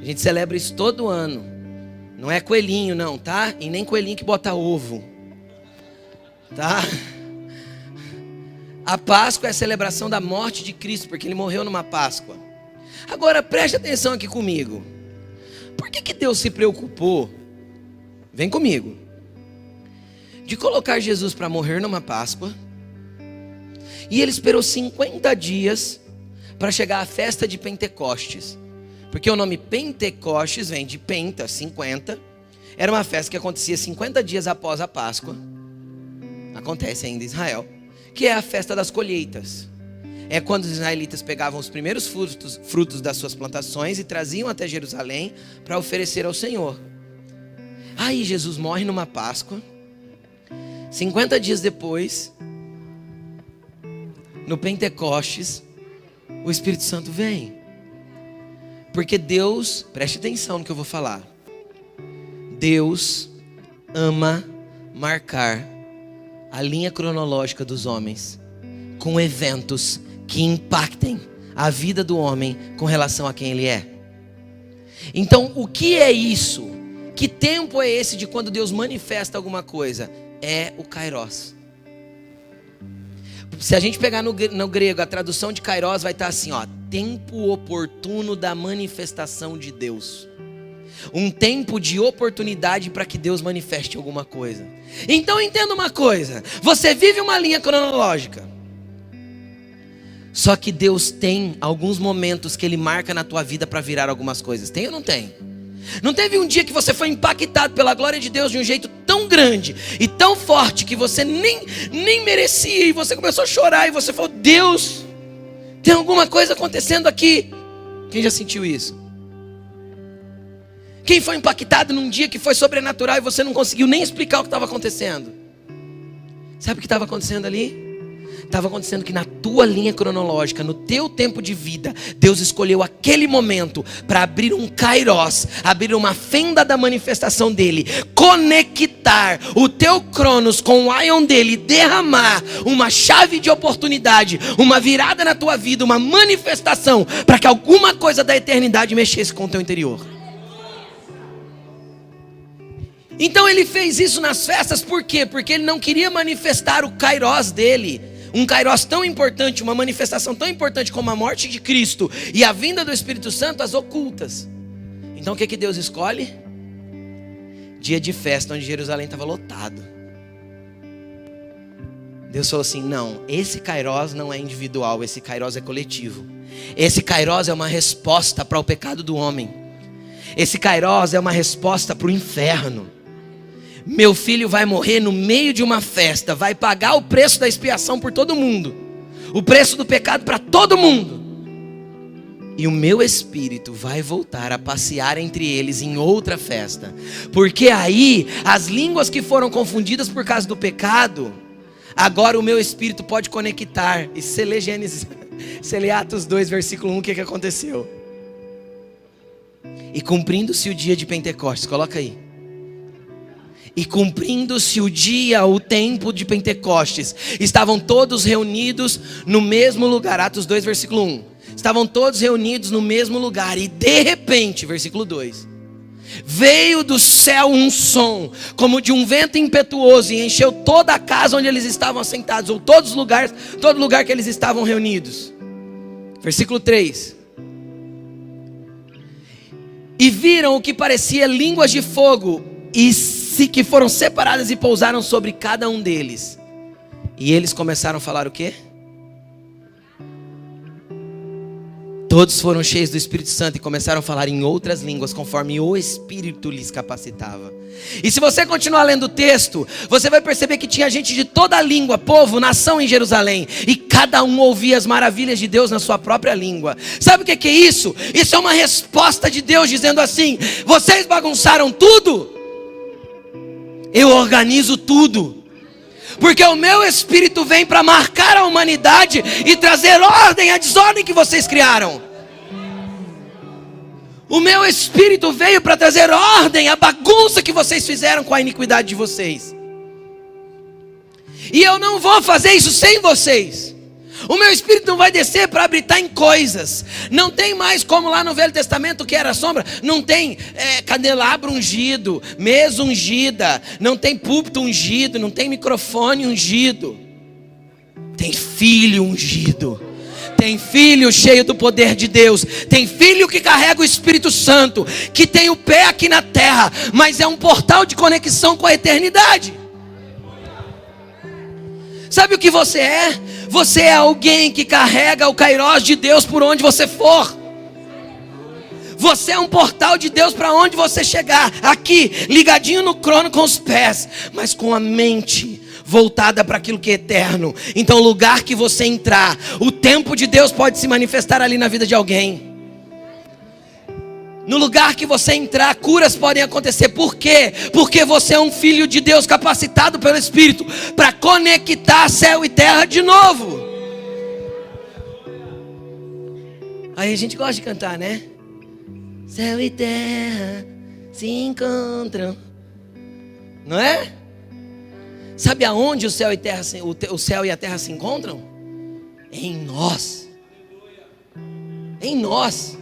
A gente celebra isso todo ano. Não é coelhinho não, tá? E nem coelhinho que bota ovo, tá? A Páscoa é a celebração da morte de Cristo, porque Ele morreu numa Páscoa. Agora preste atenção aqui comigo. Por que Deus se preocupou? Vem comigo. De colocar Jesus para morrer numa Páscoa. E Ele esperou 50 dias para chegar à festa de Pentecostes. Porque o nome Pentecostes vem de Penta, 50. Era uma festa que acontecia 50 dias após a Páscoa. Acontece ainda em Israel. Que é a festa das colheitas. É quando os israelitas pegavam os primeiros frutos das suas plantações e traziam até Jerusalém para oferecer ao Senhor. Aí Jesus morre numa Páscoa. 50 dias depois, no Pentecostes, o Espírito Santo vem. Porque Deus, preste atenção no que eu vou falar. Deus ama marcar a linha cronológica dos homens com eventos que impactem a vida do homem com relação a quem ele é. Então, o que é isso? Que tempo é esse de quando Deus manifesta alguma coisa? É o Kairos. Se a gente pegar no grego, a tradução de Kairos vai estar assim, ó, tempo oportuno da manifestação de Deus. Um tempo de oportunidade para que Deus manifeste alguma coisa. Então entenda uma coisa, você vive uma linha cronológica. Só que Deus tem alguns momentos que Ele marca na tua vida para virar algumas coisas. Tem ou não tem? Não teve um dia que você foi impactado pela glória de Deus de um jeito tão grande e tão forte que você nem merecia, e você começou a chorar e você falou: Deus, tem alguma coisa acontecendo aqui? Quem já sentiu isso? Quem foi impactado num dia que foi sobrenatural e você não conseguiu nem explicar o que estava acontecendo? Sabe o que estava acontecendo ali? Estava acontecendo que na tua linha cronológica, no teu tempo de vida, Deus escolheu aquele momento para abrir um Kairos, abrir uma fenda da manifestação dele, conectar o teu Cronos com o Ion dele, derramar uma chave de oportunidade, uma virada na tua vida, uma manifestação, para que alguma coisa da eternidade mexesse com o teu interior. Então Ele fez isso nas festas, por quê? Porque Ele não queria manifestar o Kairos dele. Um Kairos tão importante, uma manifestação tão importante como a morte de Cristo e a vinda do Espírito Santo, as ocultas. Então o que Deus escolhe? Dia de festa, onde Jerusalém estava lotado. Deus falou assim: não, esse Kairos não é individual, esse Kairos é coletivo. Esse Kairos é uma resposta para o pecado do homem. Esse Kairos é uma resposta para o inferno. Meu filho vai morrer no meio de uma festa, vai pagar o preço da expiação por todo mundo, o preço do pecado para todo mundo, e o meu espírito vai voltar a passear entre eles em outra festa, porque aí as línguas que foram confundidas por causa do pecado, agora o meu espírito pode conectar. E você lê Gênesis, você lê Atos 2 versículo 1, o que aconteceu? E cumprindo-se o dia de Pentecostes, coloca aí. E cumprindo-se o dia, o tempo de Pentecostes, estavam todos reunidos no mesmo lugar. Atos 2, versículo 1. Estavam todos reunidos no mesmo lugar. E de repente, versículo 2. Veio do céu um som, como de um vento impetuoso, e encheu toda a casa onde eles estavam assentados, ou todo lugar que eles estavam reunidos. Versículo 3. E viram o que parecia línguas de fogo, e que foram separadas e pousaram sobre cada um deles. E eles começaram a falar o quê? Todos foram cheios do Espírito Santo e começaram a falar em outras línguas, conforme o Espírito lhes capacitava. E se você continuar lendo o texto, você vai perceber que tinha gente de toda a língua, povo, nação em Jerusalém. E cada um ouvia as maravilhas de Deus na sua própria língua. Sabe o que é isso? Isso é uma resposta de Deus dizendo assim: vocês bagunçaram tudo? Eu organizo tudo. Porque o meu Espírito vem para marcar a humanidade e trazer ordem à desordem que vocês criaram. O meu Espírito veio para trazer ordem à bagunça que vocês fizeram com a iniquidade de vocês. E eu não vou fazer isso sem vocês. O meu Espírito não vai descer para habitar em coisas. Não tem mais como lá no Velho Testamento, que era sombra. Não tem candelabro ungido, mesa ungida. Não tem púlpito ungido, não tem microfone ungido. Tem filho ungido. Tem filho cheio do poder de Deus. Tem filho que carrega o Espírito Santo, que tem o pé aqui na terra, mas é um portal de conexão com a eternidade. Sabe o que você é? Você é alguém que carrega o Kairos de Deus por onde você for. Você é um portal de Deus para onde você chegar. Aqui, ligadinho no crono com os pés, mas com a mente voltada para aquilo que é eterno. Então, o lugar que você entrar, o tempo de Deus pode se manifestar ali na vida de alguém. No lugar que você entrar, curas podem acontecer. Por quê? Porque você é um filho de Deus capacitado pelo Espírito para conectar céu e terra de novo. Aí a gente gosta de cantar, né? Céu e terra se encontram. Não é? Sabe aonde o céu e a terra se encontram? Em nós. Em nós.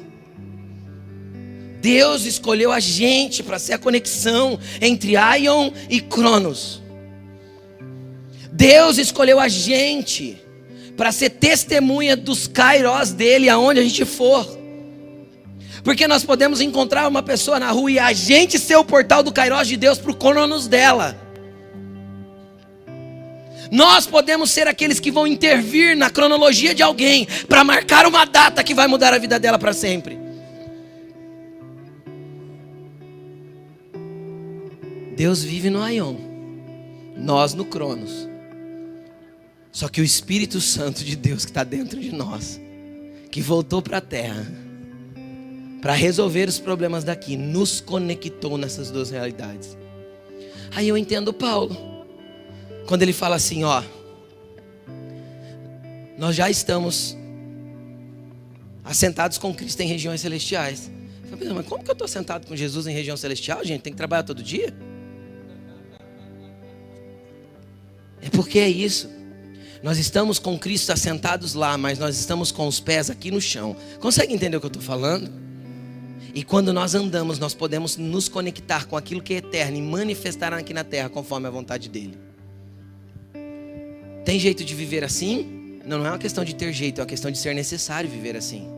Deus escolheu a gente para ser a conexão entre Aion e Cronos. Deus escolheu a gente para ser testemunha dos Kairos dele aonde a gente for. Porque nós podemos encontrar uma pessoa na rua e a gente ser o portal do Kairos de Deus para o Cronos dela. Nós podemos ser aqueles que vão intervir na cronologia de alguém para marcar uma data que vai mudar a vida dela para sempre. Deus vive no Aion, nós no Cronos. Só que o Espírito Santo de Deus que está dentro de nós, que voltou para a terra para resolver os problemas daqui, nos conectou nessas duas realidades. Aí eu entendo Paulo quando ele fala assim, ó: nós já estamos assentados com Cristo em regiões celestiais. Eu falei, mas como que eu estou sentado com Jesus em região celestial, gente? Tem que trabalhar todo dia? É porque é isso. Nós estamos com Cristo assentados lá, mas nós estamos com os pés aqui no chão. Consegue entender o que eu estou falando? E quando nós andamos, nós podemos nos conectar com aquilo que é eterno e manifestar aqui na terra conforme a vontade dele. Tem jeito de viver assim? Não é uma questão de ter jeito, é uma questão de ser necessário viver assim.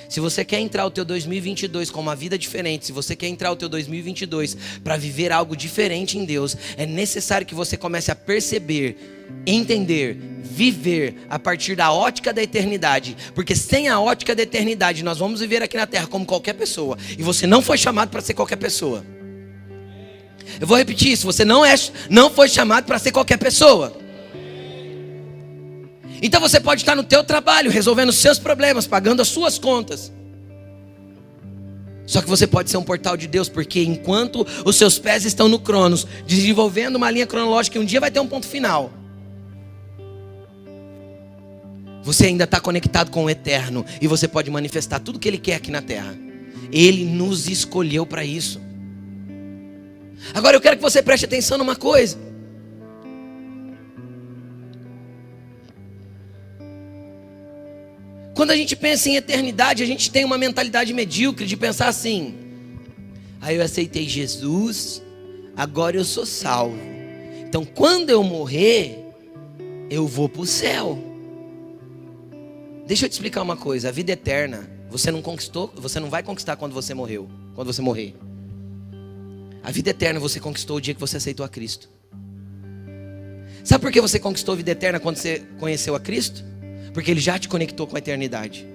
Se você quer entrar o teu 2022 com uma vida diferente, se você quer entrar o teu 2022 para viver algo diferente em Deus, é necessário que você comece a perceber, entender, viver a partir da ótica da eternidade. Porque sem a ótica da eternidade, nós vamos viver aqui na terra como qualquer pessoa. E você não foi chamado para ser qualquer pessoa. Eu vou repetir isso, você não foi chamado para ser qualquer pessoa. Então você pode estar no teu trabalho, resolvendo os seus problemas, pagando as suas contas. Só que você pode ser um portal de Deus, porque enquanto os seus pés estão no Cronos, desenvolvendo uma linha cronológica, um dia vai ter um ponto final. Você ainda está conectado com o eterno, e você pode manifestar tudo que Ele quer aqui na terra. Ele nos escolheu para isso. Agora eu quero que você preste atenção numa coisa. Quando a gente pensa em eternidade, a gente tem uma mentalidade medíocre de pensar assim: aí eu aceitei Jesus, agora eu sou salvo. Então quando eu morrer, eu vou para o céu. Deixa eu te explicar uma coisa: a vida eterna, você não conquistou, você não vai conquistar quando você morreu, quando você morrer. A vida eterna você conquistou o dia que você aceitou a Cristo. Sabe por que você conquistou a vida eterna quando você conheceu a Cristo? Porque Ele já te conectou com a eternidade.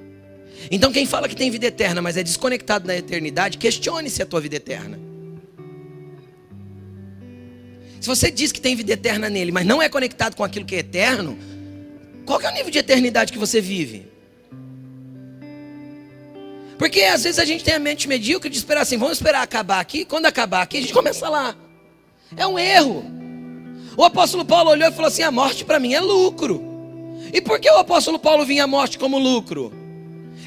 Então quem fala que tem vida eterna, mas é desconectado da eternidade, questione se é a tua vida eterna. Se você diz que tem vida eterna nele, mas não é conectado com aquilo que é eterno, qual que é o nível de eternidade que você vive? Porque às vezes a gente tem a mente medíocre de esperar assim, vamos esperar acabar aqui, quando acabar aqui a gente começa lá. É um erro. O apóstolo Paulo olhou e falou assim, a morte para mim é lucro. E por que o apóstolo Paulo vinha a morte como lucro?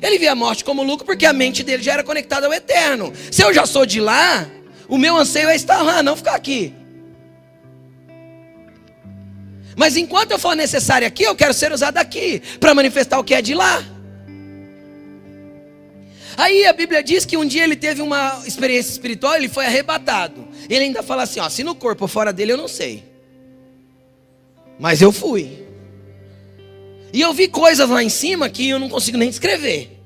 Ele via a morte como lucro porque a mente dele já era conectada ao eterno. Se eu já sou de lá, o meu anseio é estar lá, não ficar aqui. Mas enquanto eu for necessário aqui, eu quero ser usado aqui, para manifestar o que é de lá. Aí a Bíblia diz que um dia ele teve uma experiência espiritual, ele foi arrebatado. Ele ainda fala assim, ó, se no corpo ou fora dele eu não sei, mas eu fui. E eu vi coisas lá em cima que eu não consigo nem descrever.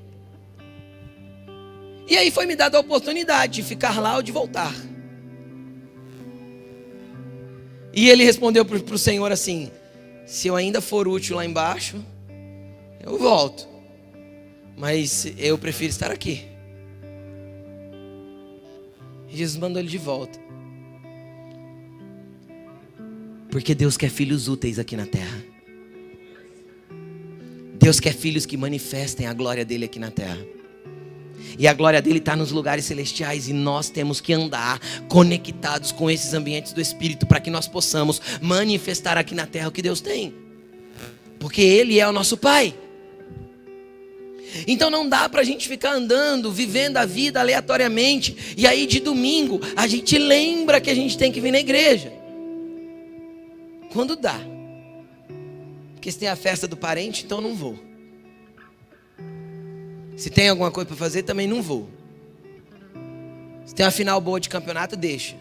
E aí foi me dada a oportunidade de ficar lá ou de voltar. E ele respondeu para o Senhor assim, se eu ainda for útil lá embaixo, eu volto. Mas eu prefiro estar aqui. E Jesus mandou ele de volta. Porque Deus quer filhos úteis aqui na terra. Deus quer filhos que manifestem a glória dele aqui na terra. E a glória dele está nos lugares celestiais. E nós temos que andar conectados com esses ambientes do Espírito, para que nós possamos manifestar aqui na terra o que Deus tem. Porque Ele é o nosso Pai. Então não dá para a gente ficar andando, vivendo a vida aleatoriamente. E aí de domingo a gente lembra que a gente tem que vir na igreja. Quando dá. Porque se tem a festa do parente, então não vou. Se tem alguma coisa para fazer, também não vou. Se tem uma final boa de campeonato, deixa.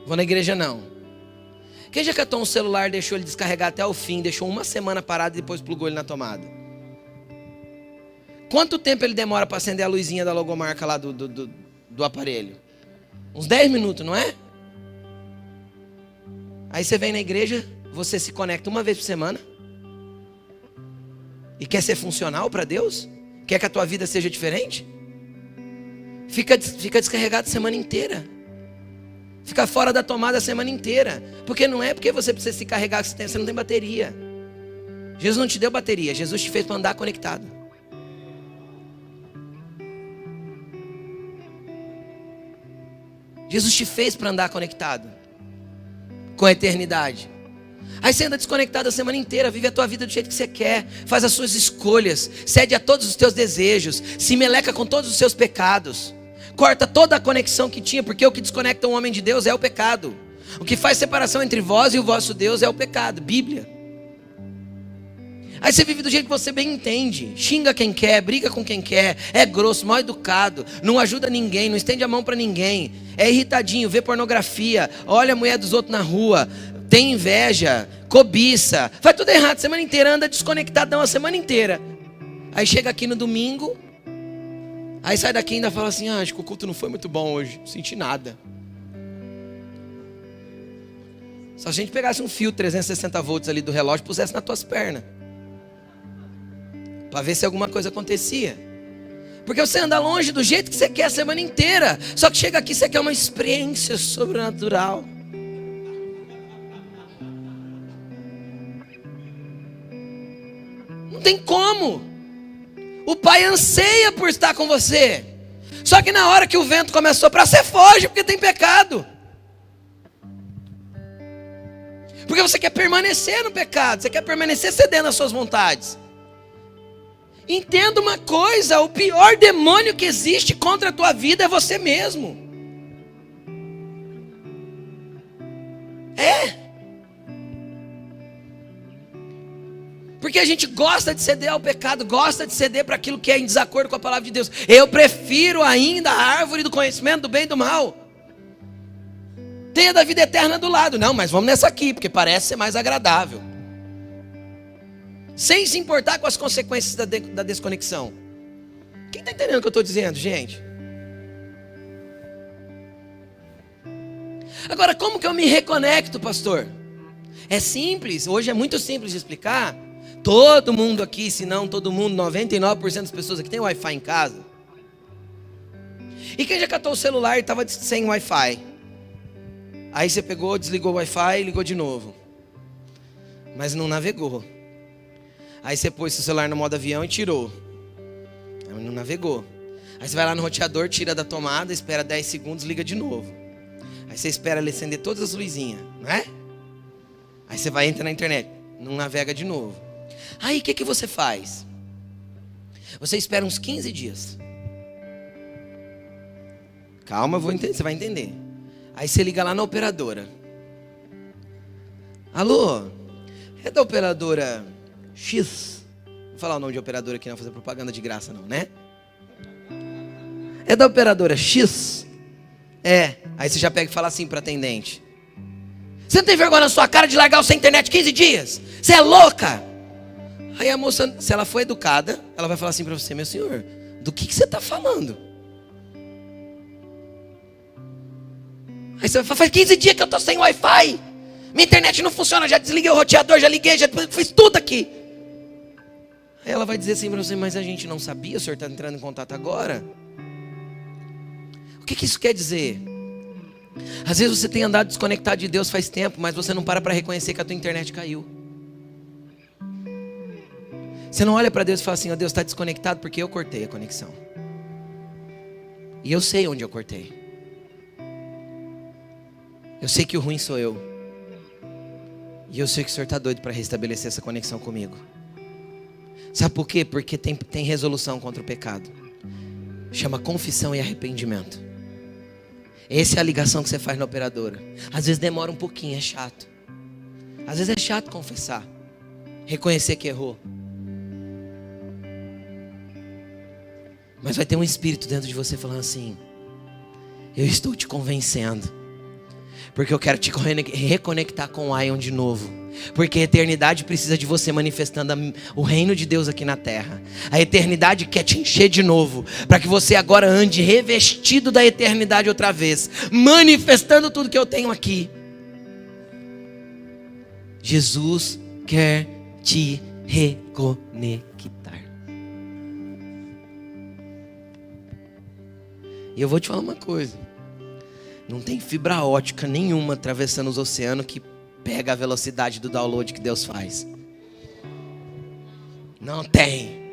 Vou na igreja não. Quem já catou um celular, deixou ele descarregar até o fim, deixou uma semana parado e depois plugou ele na tomada? Quanto tempo ele demora para acender a luzinha da logomarca lá do aparelho? Uns 10 minutos, não é? Aí você vem na igreja, você se conecta uma vez por semana. E quer ser funcional para Deus? Quer que a tua vida seja diferente? Fica descarregado a semana inteira. Fica fora da tomada a semana inteira. Porque não é porque você precisa se carregar que você não tem bateria. Jesus não te deu bateria. Jesus te fez para andar conectado. Jesus te fez para andar conectado com a eternidade. Aí você anda desconectado a semana inteira, vive a tua vida do jeito que você quer, faz as suas escolhas, cede a todos os teus desejos, se meleca com todos os seus pecados, corta toda a conexão que tinha, porque o que desconecta um homem de Deus é o pecado. O que faz separação entre vós e o vosso Deus é o pecado, Bíblia. Aí você vive do jeito que você bem entende, xinga quem quer, briga com quem quer, é grosso, mal educado, não ajuda ninguém, não estende a mão para ninguém, é irritadinho, vê pornografia, olha a mulher dos outros na rua, tem inveja, cobiça, faz tudo errado a semana inteira, anda desconectadão a semana inteira. Aí chega aqui no domingo, aí sai daqui e ainda fala assim, acho que o culto não foi muito bom hoje, não senti nada. Só se a gente pegasse um fio 360 volts ali do relógio e pusesse nas tuas pernas, para ver se alguma coisa acontecia. Porque você anda longe do jeito que você quer a semana inteira, só que chega aqui você quer uma experiência sobrenatural. Não tem como. O Pai anseia por estar com você. Só que na hora que o vento começa a soprar, você foge porque tem pecado. Porque você quer permanecer no pecado, você quer permanecer cedendo às suas vontades. Entenda uma coisa, o pior demônio que existe contra a tua vida é você mesmo. É. Porque a gente gosta de ceder ao pecado, gosta de ceder para aquilo que é em desacordo com a palavra de Deus. Eu prefiro ainda a árvore do conhecimento do bem e do mal. Tenha da vida eterna do lado. Não, mas vamos nessa aqui, porque parece ser mais agradável. Sem se importar com as consequências da desconexão. Quem está entendendo o que eu estou dizendo, gente? Agora, como que eu me reconecto, pastor? É simples, hoje é muito simples de explicar. Todo mundo aqui, se não todo mundo, 99% das pessoas aqui tem Wi-Fi em casa. E quem já catou o celular e estava sem Wi-Fi? Aí você pegou, desligou o Wi-Fi e ligou de novo. Mas não navegou. Aí você pôs seu celular no modo avião e tirou. Aí não navegou. Aí você vai lá no roteador, tira da tomada, espera 10 segundos, liga de novo. Aí você espera ele acender todas as luzinhas, não é? Aí você vai entrar na internet, não navega de novo. Aí o que você faz? Você espera uns 15 dias. Calma, você vai entender. Aí você liga lá na operadora. Alô, é da operadora X? Não vou falar o nome de operadora aqui, não vou fazer propaganda de graça não, né? É da operadora X? É. Aí você já pega e fala assim para atendente: você não tem vergonha na sua cara de largar o sem internet 15 dias? Você é louca? Aí a moça, se ela for educada, ela vai falar assim para você: meu senhor, do que você está falando? Aí você vai falar: faz 15 dias que eu estou sem Wi-Fi. Minha internet não funciona, já desliguei o roteador, já liguei, já fiz tudo aqui. Aí ela vai dizer assim para você: mas a gente não sabia, o senhor está entrando em contato agora? O que isso quer dizer? Às vezes você tem andado desconectado de Deus faz tempo, mas você não para reconhecer que a tua internet caiu. Você não olha para Deus e fala assim: ó, Deus está desconectado porque eu cortei a conexão. E eu sei onde eu cortei. Eu sei que o ruim sou eu. E eu sei que o Senhor está doido para restabelecer essa conexão comigo. Sabe por quê? Porque tem resolução contra o pecado. Chama confissão e arrependimento. Essa é a ligação que você faz na operadora. Às vezes demora um pouquinho, é chato. Às vezes é chato confessar, reconhecer que errou. Mas vai ter um espírito dentro de você falando assim: eu estou te convencendo, porque eu quero te reconectar com o Ion de novo. Porque a eternidade precisa de você manifestando o reino de Deus aqui na terra. A eternidade quer te encher de novo, para que você agora ande revestido da eternidade outra vez, manifestando tudo que eu tenho aqui. Jesus quer te reconectar. E eu vou te falar uma coisa: não tem fibra ótica nenhuma atravessando os oceanos que pega a velocidade do download que Deus faz. Não tem.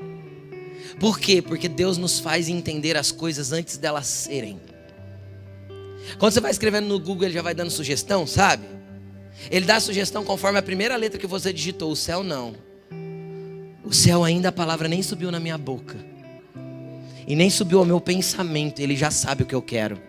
Por quê? Porque Deus nos faz entender as coisas antes delas serem. Quando você vai escrevendo no Google, ele já vai dando sugestão, sabe? Ele dá a sugestão conforme a primeira letra que você digitou. O céu não. O céu ainda, a palavra nem subiu na minha boca. E nem subiu ao meu pensamento. Ele já sabe o que eu quero.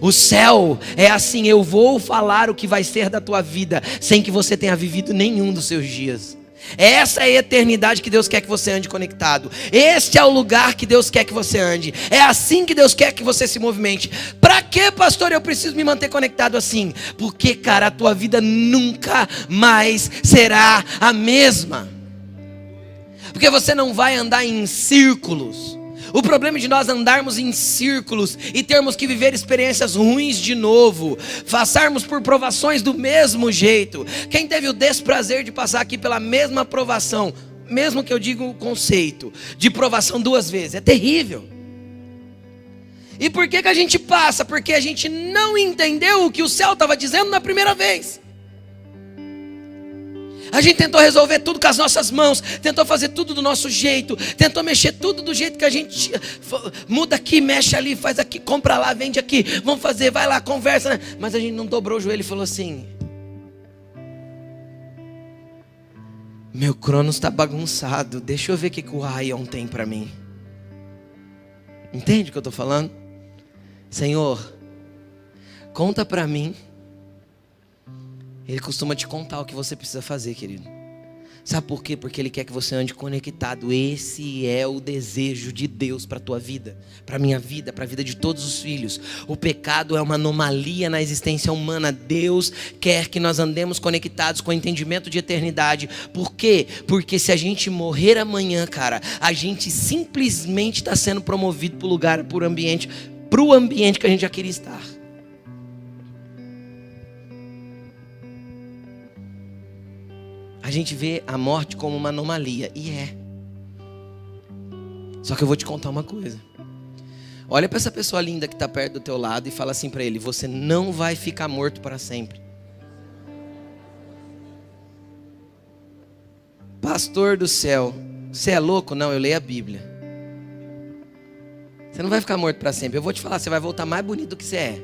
O céu é assim: eu vou falar o que vai ser da tua vida sem que você tenha vivido nenhum dos seus dias. Essa é a eternidade que Deus quer que você ande conectado. Este é o lugar que Deus quer que você ande. É assim que Deus quer que você se movimente. Para que, pastor, eu preciso me manter conectado assim? Porque, cara, a tua vida nunca mais será a mesma. Porque você não vai andar em círculos. O problema de nós andarmos em círculos e termos que viver experiências ruins de novo, passarmos por provações do mesmo jeito. Quem teve o desprazer de passar aqui pela mesma provação, mesmo que eu diga o conceito de provação 2 vezes, é terrível. E por que a gente passa? Porque a gente não entendeu o que o céu estava dizendo na primeira vez. A gente tentou resolver tudo com as nossas mãos, tentou fazer tudo do nosso jeito, tentou mexer tudo do jeito que a gente muda aqui, mexe ali, faz aqui, compra lá, vende aqui, vamos fazer, vai lá, conversa, né? Mas a gente não dobrou o joelho e falou assim: meu Cronos está bagunçado, deixa eu ver o que o Ion tem para mim. Entende o que eu estou falando? Senhor, conta para mim. Ele costuma te contar o que você precisa fazer, querido. Sabe por quê? Porque Ele quer que você ande conectado. Esse é o desejo de Deus para a tua vida, para a minha vida, para a vida de todos os filhos. O pecado é uma anomalia na existência humana. Deus quer que nós andemos conectados com o entendimento de eternidade. Por quê? Porque se a gente morrer amanhã, cara, a gente simplesmente está sendo promovido para o lugar, para o ambiente que a gente já queria estar. A gente vê a morte como uma anomalia, e é. Só que eu vou te contar uma coisa. Olha para essa pessoa linda que está perto do teu lado e fala assim para ele: você não vai ficar morto para sempre. Pastor do céu, você é louco? Não, eu leio a Bíblia. Você não vai ficar morto para sempre. Eu vou te falar, você vai voltar mais bonito do que você é.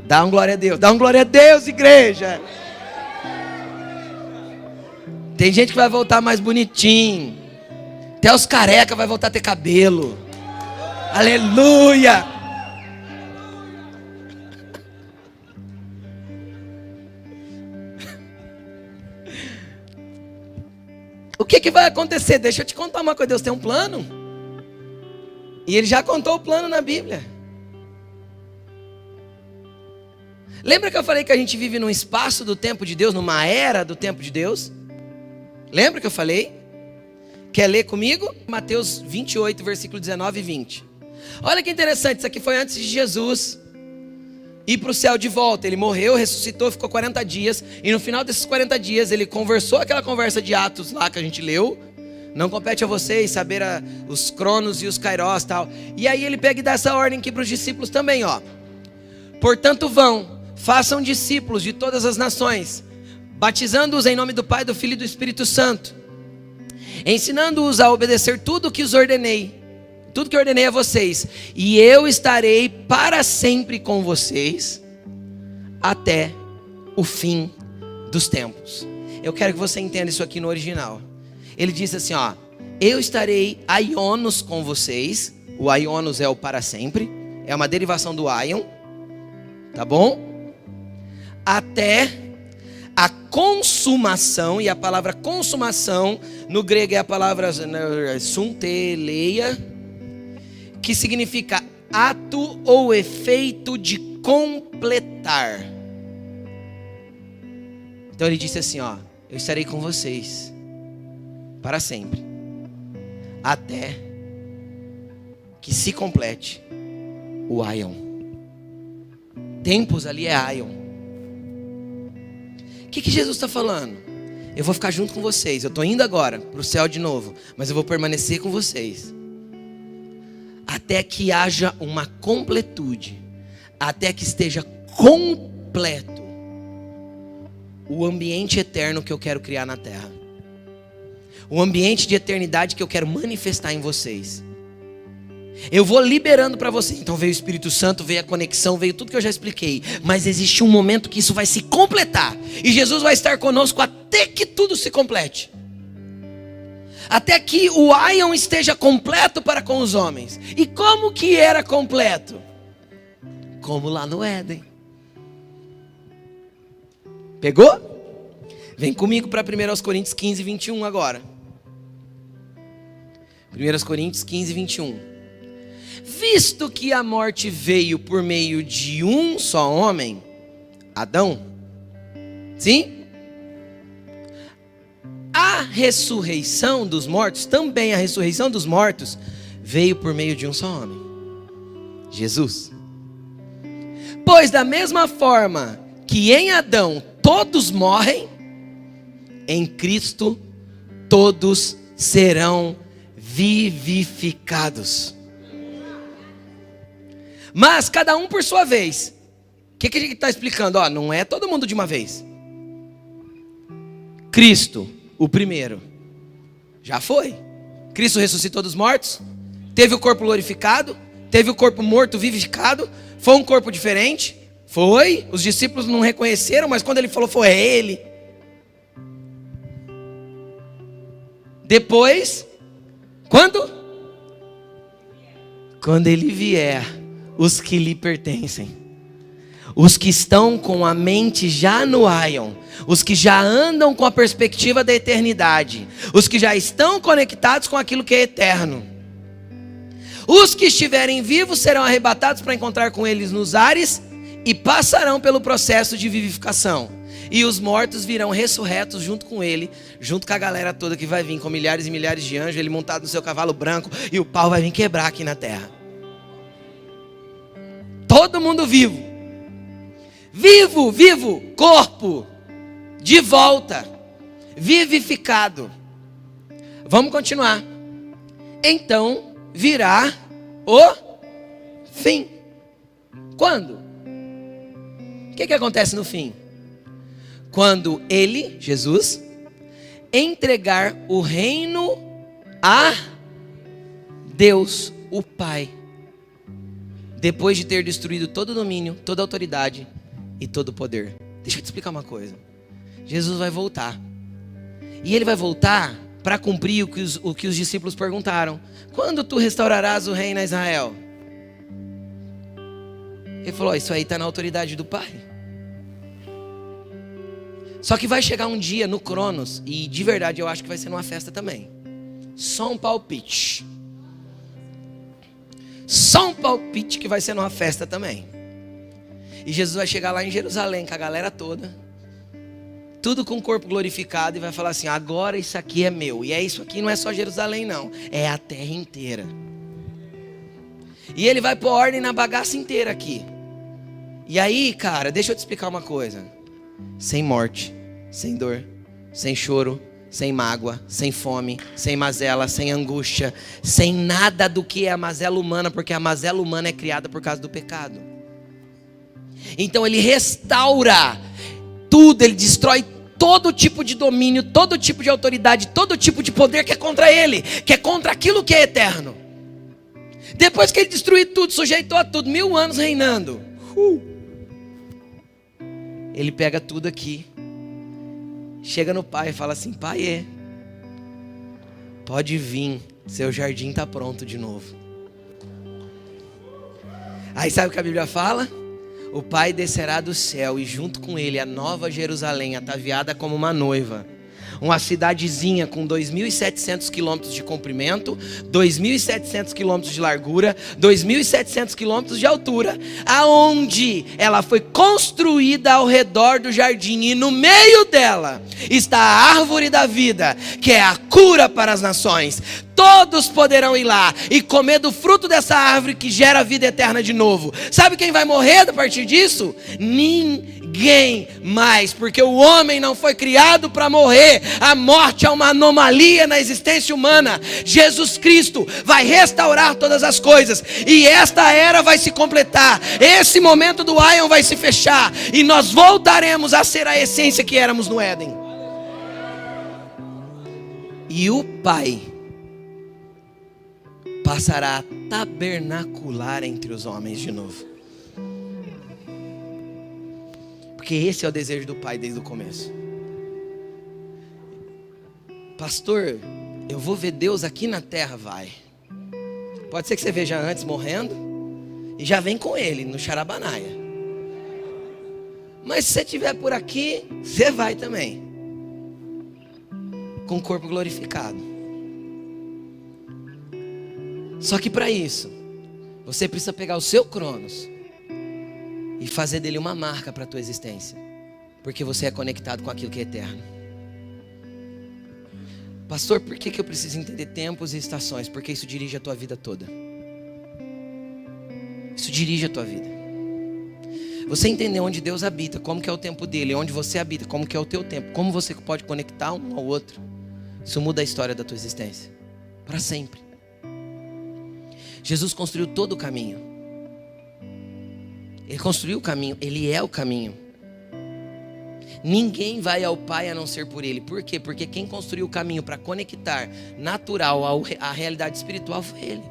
Dá um glória a Deus, dá um glória a Deus, igreja. Tem gente que vai voltar mais bonitinho. Até os careca vai voltar a ter cabelo. Aleluia! O que vai acontecer? Deixa eu te contar uma coisa. Deus tem um plano. E Ele já contou o plano na Bíblia. Lembra que eu falei que a gente vive num espaço do tempo de Deus, numa era do tempo de Deus? Lembra que eu falei? Quer ler comigo? Mateus 28, versículo 19 e 20. Olha que interessante, isso aqui foi antes de Jesus ir para o céu de volta. Ele morreu, ressuscitou, ficou 40 dias. E no final desses 40 dias, ele conversou aquela conversa de Atos lá que a gente leu. Não compete a vocês saber os cronos e os kairós e tal. E aí ele pega e dá essa ordem aqui para os discípulos também, ó. Portanto vão, façam discípulos de todas as nações, batizando-os em nome do Pai, do Filho e do Espírito Santo, ensinando-os a obedecer tudo o que os ordenei, tudo que ordenei a vocês, e eu estarei para sempre com vocês, até o fim dos tempos. Eu quero que você entenda isso aqui no original. Ele diz assim, ó: eu estarei aionos com vocês. O aionos é o para sempre, é uma derivação do aion, tá bom? Até a consumação, e a palavra consumação no grego é a palavra sunteleia, que significa ato ou efeito de completar. Então ele disse assim, ó: eu estarei com vocês para sempre, até que se complete o aion. Tempos ali é aion. O que Jesus está falando? Eu vou ficar junto com vocês. Eu estou indo agora para o céu de novo, mas eu vou permanecer com vocês até que haja uma completude, até que esteja completo o ambiente eterno que eu quero criar na terra, o ambiente de eternidade que eu quero manifestar em vocês. Eu vou liberando para vocês. Então veio o Espírito Santo, veio a conexão, veio tudo que eu já expliquei. Mas existe um momento que isso vai se completar. E Jesus vai estar conosco até que tudo se complete. Até que o aion esteja completo para com os homens. E como que era completo? Como lá no Éden. Pegou? Vem comigo para 1 Coríntios 15, 21 agora. 1 Coríntios 15, 21. Visto que a morte veio por meio de um só homem, Adão, sim? A ressurreição dos mortos, também a ressurreição dos mortos, veio por meio de um só homem, Jesus. Pois da mesma forma que em Adão todos morrem, em Cristo todos serão vivificados. Mas cada um por sua vez. O que a gente está explicando? Ó, não é todo mundo de uma vez. Cristo, o primeiro, já foi. Cristo ressuscitou dos mortos, teve o corpo glorificado, teve o corpo morto vivificado. Foi um corpo diferente? Foi. Os discípulos não reconheceram, mas quando ele falou, foi ele. Depois, quando? Quando ele vier, os que lhe pertencem, os que estão com a mente já no aion, os que já andam com a perspectiva da eternidade, os que já estão conectados com aquilo que é eterno, os que estiverem vivos serão arrebatados para encontrar com eles nos ares e passarão pelo processo de vivificação, e os mortos virão ressurretos junto com ele, junto com a galera toda que vai vir com milhares e milhares de anjos, ele montado no seu cavalo branco, e o pau vai vir quebrar aqui na terra. Todo mundo vivo, corpo de volta, vivificado. Vamos continuar. Então virá o fim. Quando? O que acontece no fim? Quando ele, Jesus, entregar o reino a Deus, o Pai, depois de ter destruído todo o domínio, toda a autoridade e todo o poder. Deixa eu te explicar uma coisa. Jesus vai voltar. E ele vai voltar para cumprir o que os discípulos perguntaram. Quando tu restaurarás o reino a Israel? Ele falou, isso aí está na autoridade do Pai. Só que vai chegar um dia no Cronos, e de verdade eu acho que vai ser numa festa também. Só um palpite. Só um palpite que vai ser numa festa também. E Jesus vai chegar lá em Jerusalém com a galera toda, tudo com o corpo glorificado, e vai falar assim, agora isso aqui é meu. E é isso aqui, não é só Jerusalém não, é a terra inteira. E ele vai pôr ordem na bagaça inteira aqui. E aí, cara, deixa eu te explicar uma coisa. Sem morte, sem dor, sem choro, sem mágoa, sem fome, sem mazela, sem angústia, sem nada do que é a mazela humana, porque a mazela humana é criada por causa do pecado. Então ele restaura tudo, ele destrói todo tipo de domínio, todo tipo de autoridade, todo tipo de poder que é contra ele, que é contra aquilo que é eterno. Depois que ele destruiu tudo, sujeitou a tudo, 1000 anos reinando, ele pega tudo aqui, chega no Pai e fala assim, Pai, pode vir, seu jardim está pronto de novo. Aí sabe o que a Bíblia fala? O Pai descerá do céu e junto com ele a nova Jerusalém, ataviada como uma noiva. Uma cidadezinha com 2.700 quilômetros de comprimento, 2.700 quilômetros de largura, 2.700 quilômetros de altura, aonde ela foi construída ao redor do jardim, e no meio dela está a árvore da vida, que é a cura para as nações. Todos poderão ir lá e comer do fruto dessa árvore que gera vida eterna de novo. Sabe quem vai morrer a partir disso? Ninguém mais, porque o homem não foi criado para morrer. A morte é uma anomalia na existência humana. Jesus Cristo vai restaurar todas as coisas, e esta era vai se completar. Esse momento do Aion vai se fechar, e nós voltaremos a ser a essência que éramos no Éden. E o Pai passará a tabernacular entre os homens de novo. Porque esse é o desejo do Pai desde o começo. Pastor, eu vou ver Deus aqui na terra, vai. Pode ser que você veja antes morrendo e já vem com Ele no Charabanaia. Mas se você estiver por aqui, você vai também, com o corpo glorificado. Só que para isso, você precisa pegar o seu Cronos e fazer dele uma marca para a tua existência, porque você é conectado com aquilo que é eterno. Pastor, por que eu preciso entender tempos e estações? Porque isso dirige a tua vida toda. Isso dirige a tua vida. Você entender onde Deus habita, como que é o tempo dele, onde você habita, como que é o teu tempo, como você pode conectar um ao outro, isso muda a história da tua existência para sempre. Jesus construiu todo o caminho. Ele construiu o caminho, Ele é o caminho. Ninguém vai ao Pai a não ser por Ele. Por quê? Porque quem construiu o caminho para conectar natural à realidade espiritual foi Ele.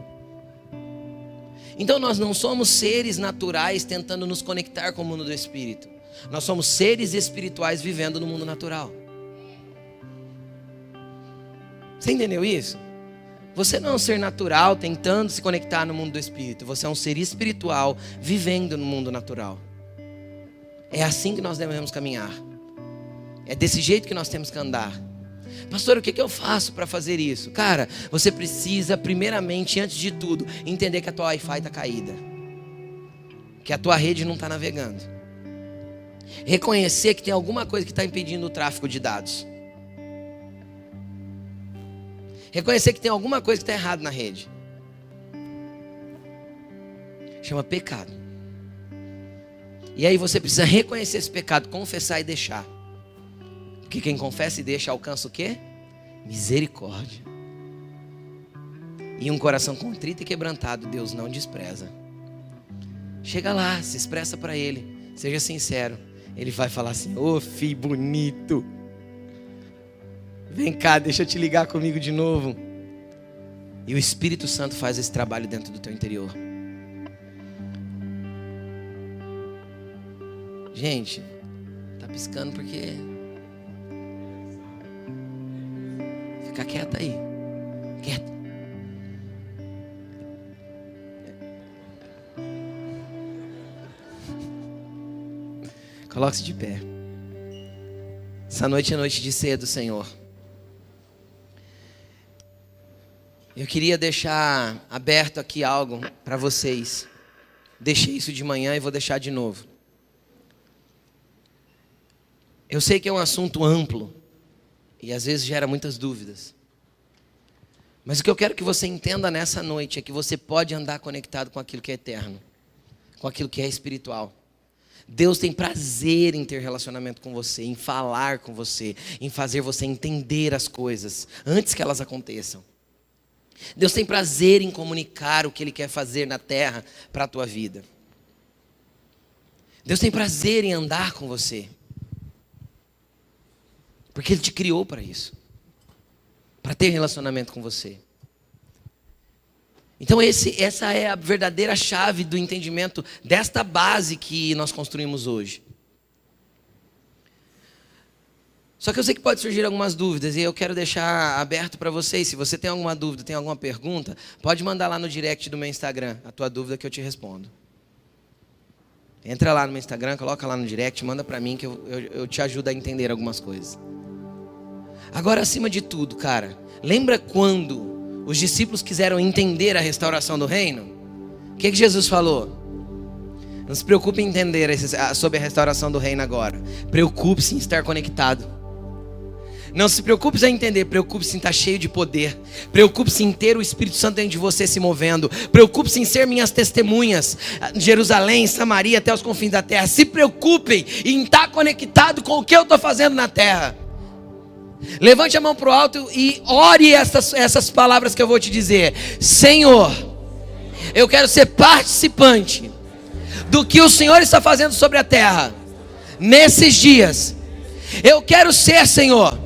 Então nós não somos seres naturais tentando nos conectar com o mundo do Espírito. Nós somos seres espirituais vivendo no mundo natural. Você entendeu isso? Você não é um ser natural tentando se conectar no mundo do Espírito. Você é um ser espiritual vivendo no mundo natural. É assim que nós devemos caminhar. É desse jeito que nós temos que andar. Pastor, o que eu faço para fazer isso? Cara, você precisa primeiramente, antes de tudo, entender que a tua Wi-Fi está caída, que a tua rede não está navegando. Reconhecer que tem alguma coisa que está impedindo o tráfego de dados. Reconhecer que tem alguma coisa que está errada na rede. Chama pecado. E aí você precisa reconhecer esse pecado, confessar e deixar. Porque quem confessa e deixa alcança o quê? Misericórdia. E um coração contrito e quebrantado Deus não despreza. Chega lá, se expressa para Ele, seja sincero. Ele vai falar assim: ô filho bonito, vem cá, deixa eu te ligar comigo de novo. E o Espírito Santo faz esse trabalho dentro do teu interior. Gente, tá piscando porque... Fica quieta aí. Quieta. Coloque-se de pé. Essa noite é noite de ceia do Senhor. Eu queria deixar aberto aqui algo para vocês. Deixei isso de manhã e vou deixar de novo. Eu sei que é um assunto amplo e às vezes gera muitas dúvidas. Mas o que eu quero que você entenda nessa noite é que você pode andar conectado com aquilo que é eterno, com aquilo que é espiritual. Deus tem prazer em ter relacionamento com você, em falar com você, em fazer você entender as coisas antes que elas aconteçam. Deus tem prazer em comunicar o que Ele quer fazer na terra para a tua vida. Deus tem prazer em andar com você. Porque Ele te criou para isso. Para ter relacionamento com você. Então essa é a verdadeira chave do entendimento desta base que nós construímos hoje. Só que eu sei que pode surgir algumas dúvidas e eu quero deixar aberto para vocês. Se você tem alguma dúvida, tem alguma pergunta, pode mandar lá no direct do meu Instagram a tua dúvida que eu te respondo. Entra lá no meu Instagram, coloca lá no direct, manda para mim que eu te ajudo a entender algumas coisas. Agora, acima de tudo, cara, lembra quando os discípulos quiseram entender a restauração do reino? O que Jesus falou? Não se preocupe em entender sobre a restauração do reino agora. Preocupe-se em estar conectado. Não se preocupe em entender, preocupe-se em estar cheio de poder. Preocupe-se em ter o Espírito Santo dentro de você se movendo. Preocupe-se em ser minhas testemunhas em Jerusalém, Samaria, até os confins da terra. Se preocupem em estar conectado com o que eu estou fazendo na terra. Levante a mão para o alto e ore essas palavras que eu vou te dizer. Senhor, eu quero ser participante do que o Senhor está fazendo sobre a terra nesses dias. Eu quero ser, Senhor,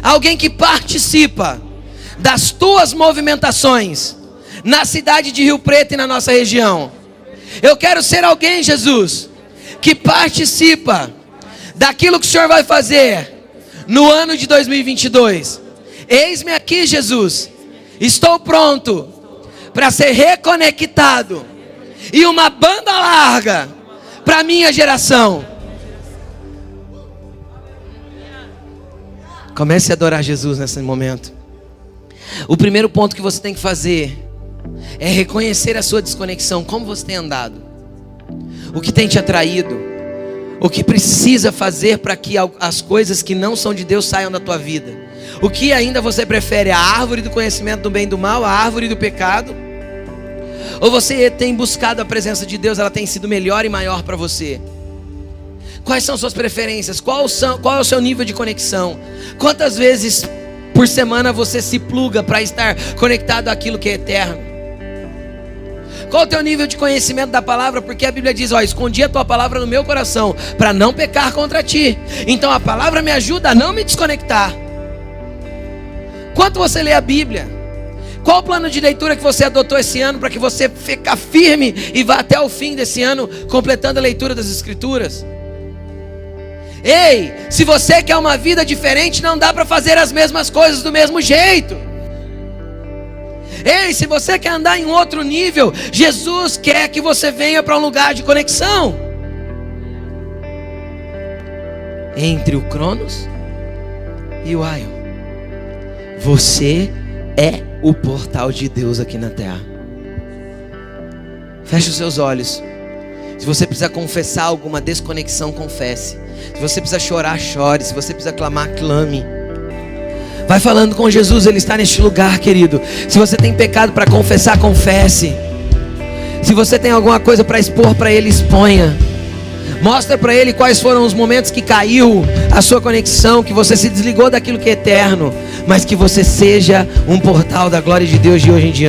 alguém que participa das tuas movimentações na cidade de Rio Preto e na nossa região. Eu quero ser alguém, Jesus, que participa daquilo que o Senhor vai fazer no ano de 2022. Eis-me aqui, Jesus. Estou pronto para ser reconectado e uma banda larga para a minha geração. Comece a adorar Jesus nesse momento. O primeiro ponto que você tem que fazer é reconhecer a sua desconexão. Como você tem andado? O que tem te atraído? O que precisa fazer para que as coisas que não são de Deus saiam da tua vida? O que ainda você prefere? A árvore do conhecimento do bem e do mal? A árvore do pecado? Ou você tem buscado a presença de Deus? Ela tem sido melhor e maior para você? Quais são suas preferências? Qual é o seu nível de conexão? Quantas vezes por semana você se pluga para estar conectado àquilo que é eterno? Qual o teu nível de conhecimento da palavra? Porque a Bíblia diz, escondi a tua palavra no meu coração para não pecar contra ti. Então a palavra me ajuda a não me desconectar. Quanto você lê a Bíblia? Qual o plano de leitura que você adotou esse ano para que você fique firme e vá até o fim desse ano completando a leitura das Escrituras? Ei, se você quer uma vida diferente, não dá para fazer as mesmas coisas do mesmo jeito. Ei, se você quer andar em outro nível, Jesus quer que você venha para um lugar de conexão. Entre o Cronos e o Aion. Você é o portal de Deus aqui na terra. Feche os seus olhos. Se você precisa confessar alguma desconexão, confesse. Se você precisa chorar, chore. Se você precisa clamar, clame. Vai falando com Jesus, Ele está neste lugar, querido. Se você tem pecado para confessar, confesse. Se você tem alguma coisa para expor para Ele, exponha. Mostra para ele quais foram os momentos que caiu a sua conexão, que você se desligou daquilo que é eterno, mas que você seja um portal da glória de Deus de hoje em diante.